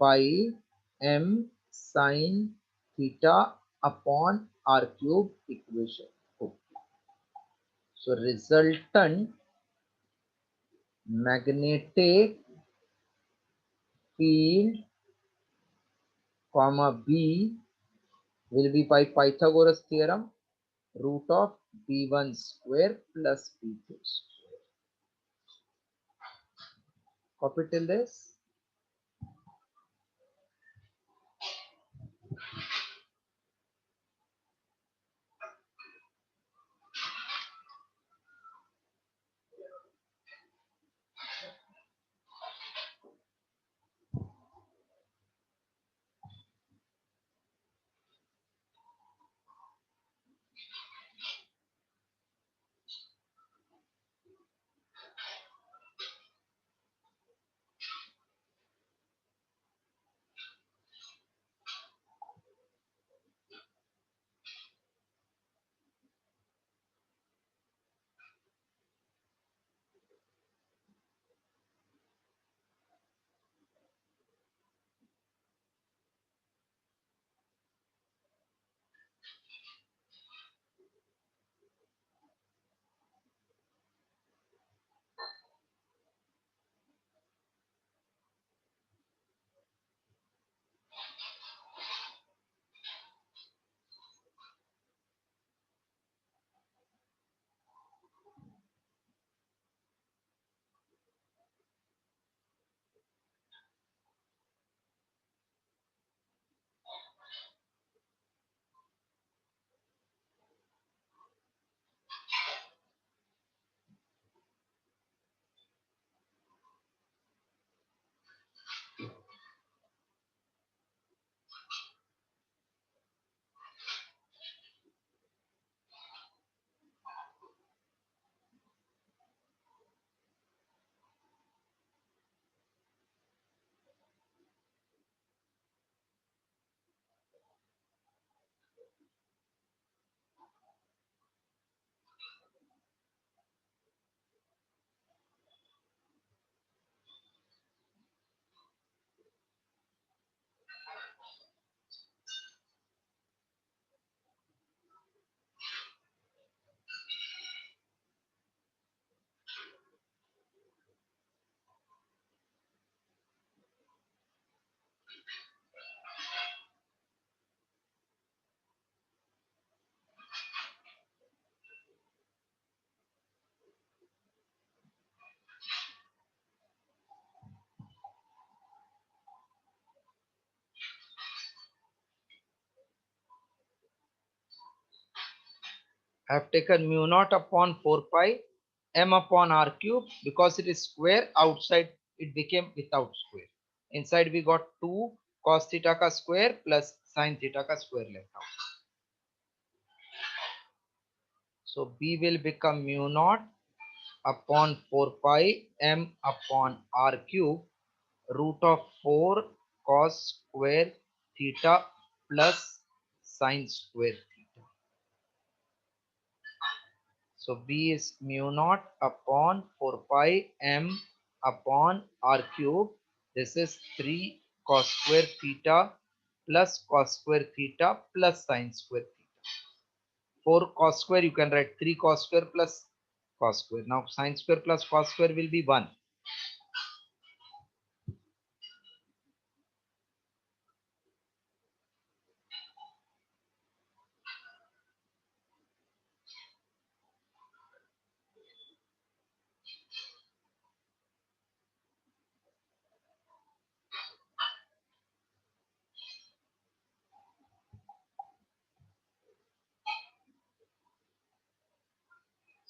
pi m sin theta upon r cube, equation 2. So resultant magnetic field comma B will be by Pythagoras theorem root of B1 square plus B2 square. Copy till this. I have taken mu naught upon 4 pi m upon r cube. Because it is square, outside it became without square. Inside we got 2 cos theta ka square plus sin theta ka square left out. So B will become mu naught upon 4 pi m upon r cube root of 4 cos square theta plus sin square theta. So B is mu naught upon 4 pi m upon r cube. This is 3 cos square theta plus cos square theta plus sin square theta. 4 cos square you can write 3 cos square plus cos square. Now sin square plus cos square will be 1.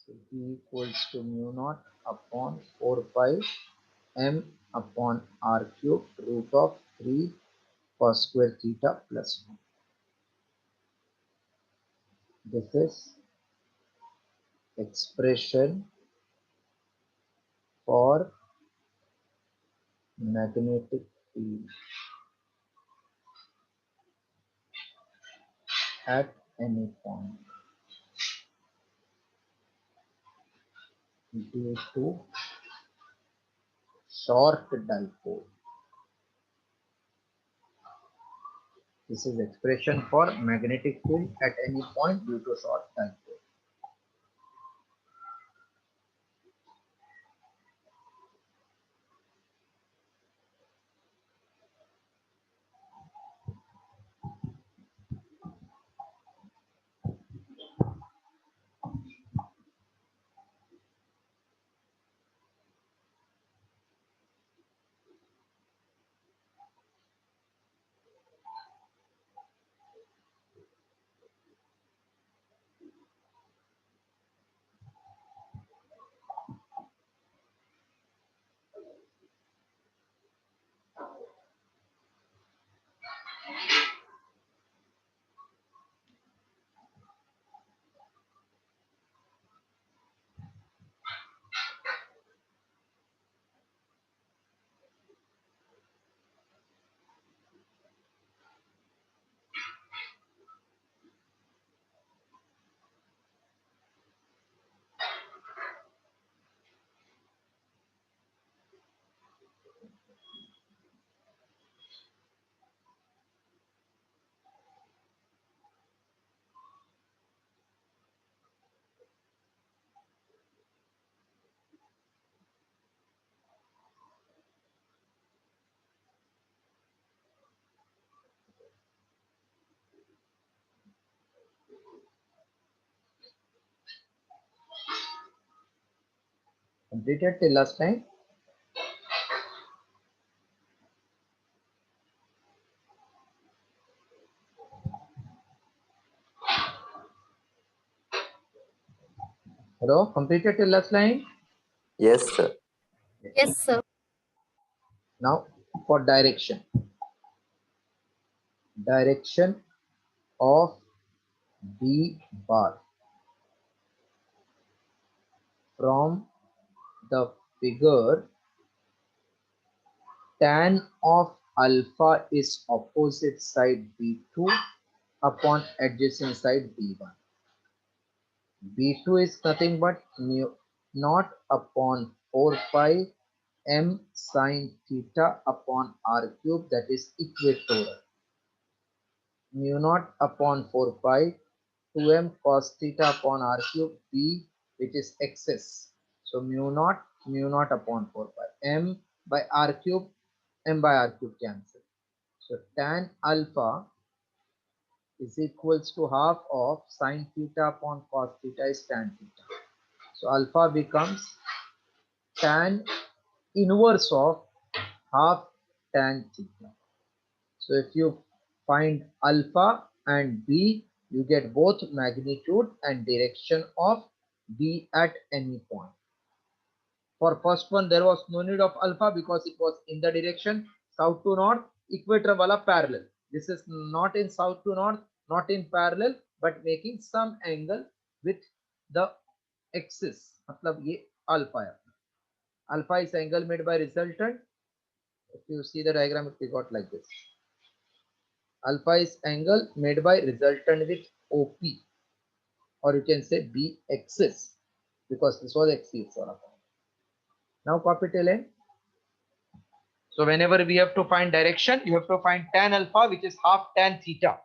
So B equals to mu naught upon 4 pi m upon r cube root of 3 cos square theta plus 1. This is expression for magnetic field at any point due to short dipole. This is expression for magnetic field at any point due to short dipole. Completed till last time. Hello, completed till last line. Yes, sir. Yes, sir. Now for direction. Direction of B bar from the figure, tan of alpha is opposite side B2 upon adjacent side B1. B2 is nothing but mu naught upon 4 pi m sine theta upon r cube, that is equatorial. Mu naught upon 4 pi 2m cos theta upon r cube b, which is excess. So mu naught upon 4 pi m by r cube, m by r cube cancel. So tan alpha is equals to half of sine theta upon cos theta is tan theta. So alpha becomes tan inverse of half tan theta. So if you find alpha and b, You get both magnitude and direction of B at any point. For first one, there was no need of alpha because it was in the direction south to north, equator wala parallel. This is not in south to north, not in parallel, but making some angle with the axis. मतलब ये alpha है. Alpha is angle made by resultant. If you see the diagram, it will got like this. Alpha is angle made by resultant with OP, or you can say B axis, because this was axis. Now copy till end. So whenever we have to find direction, you have to find tan alpha, which is half tan theta.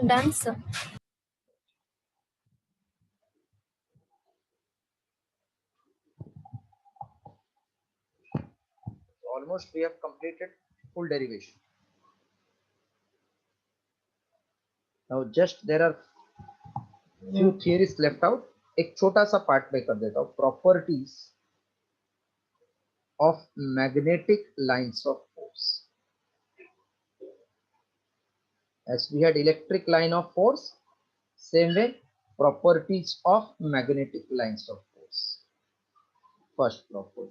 Done, sir. Almost we have completed full derivation. Now just there are few theories left out. एक छोटा सा part में कर देता हूँ. Properties of magnetic lines of force. As we had electric line of force, same way properties of magnetic lines of force. First property.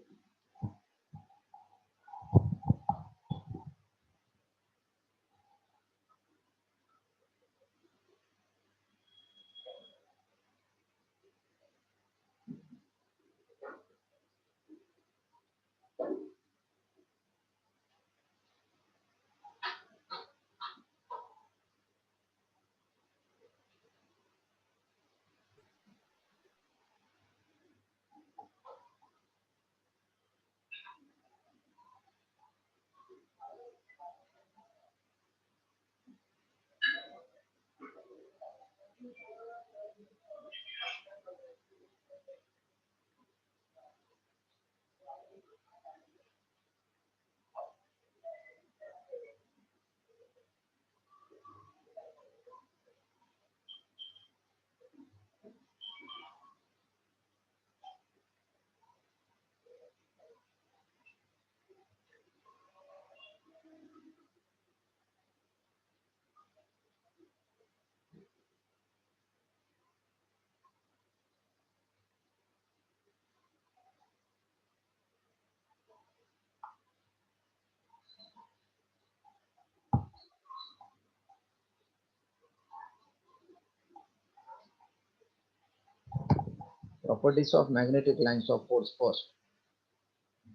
Properties of magnetic lines of force. First,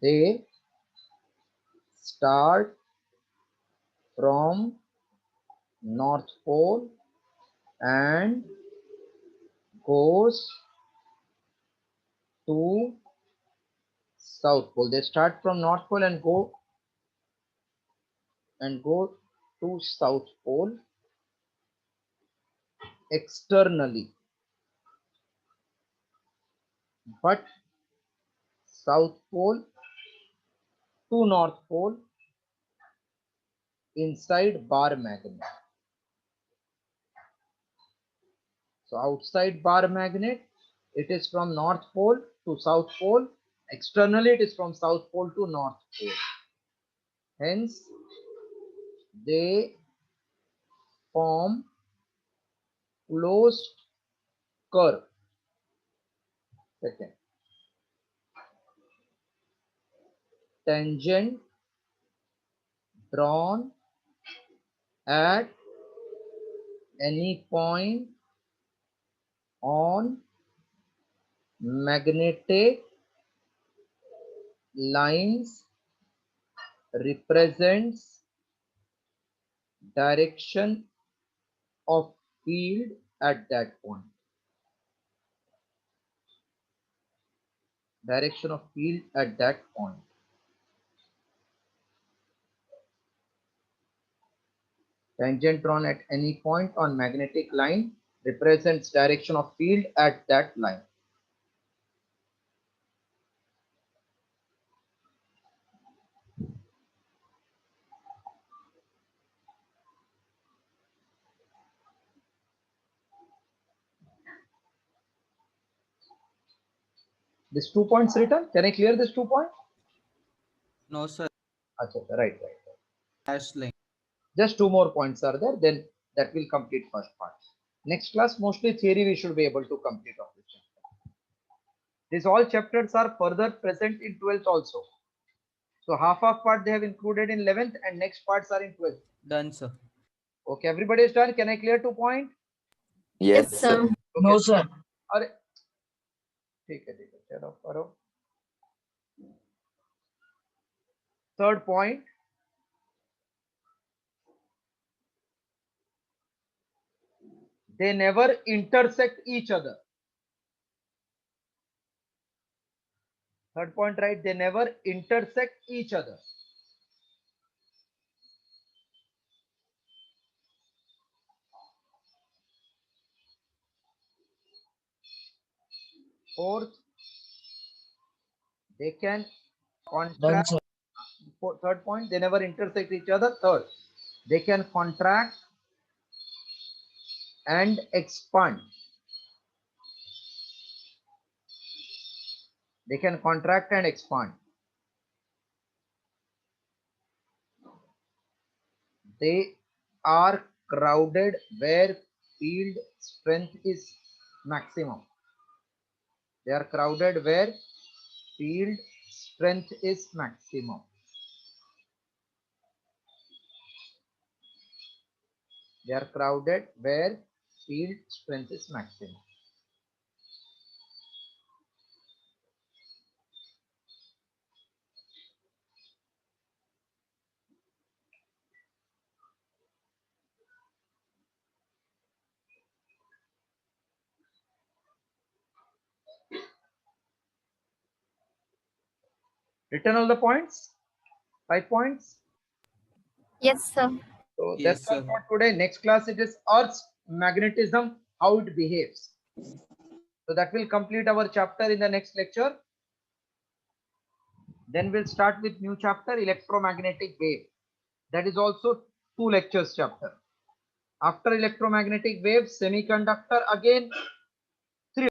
they start from north pole and goes to south pole. They start from north pole and go to south pole externally, but south pole to north pole inside bar magnet. So outside bar magnet, it is from north pole to south pole. Externally, it is from south pole to north pole. Hence, they form closed curve. Second, tangent drawn at any point on magnetic lines represents direction of field at that point. Direction of field at that point. Tangent drawn at any point on magnetic line represents direction of field at that line. This 2 points written. Can I clear this 2 point? No, sir. Achha, right. Dash line. Just 2 more points are there. Then that will complete first part. Next class, mostly theory we should be able to complete of this chapter. These all chapters are further present in 12th also. So half of part they have included in 11th and next parts are in 12th. Done, sir. Okay, everybody is done. Can I clear 2 point? Yes, sir. Okay. No, sir. अरे ठीक है चलो करो. Third point, they never intersect each other. Third point, right? They never intersect each other. Fourth, they can Done, contract. sir. Third point, they never intersect each other. Third, they can contract and expand. They can contract and expand. They are crowded where field strength is maximum. They are crowded where field strength is maximum. They are crowded where field strength is maximum. Written all the points? 5 points? Yes, sir. So Yes, that's all sir. for today. Next class it is Earth's magnetism, how it behaves. So that will complete our chapter in the next lecture. Then we'll start with new chapter, electromagnetic wave. That is also 2 lectures chapter. After electromagnetic waves, semiconductor, again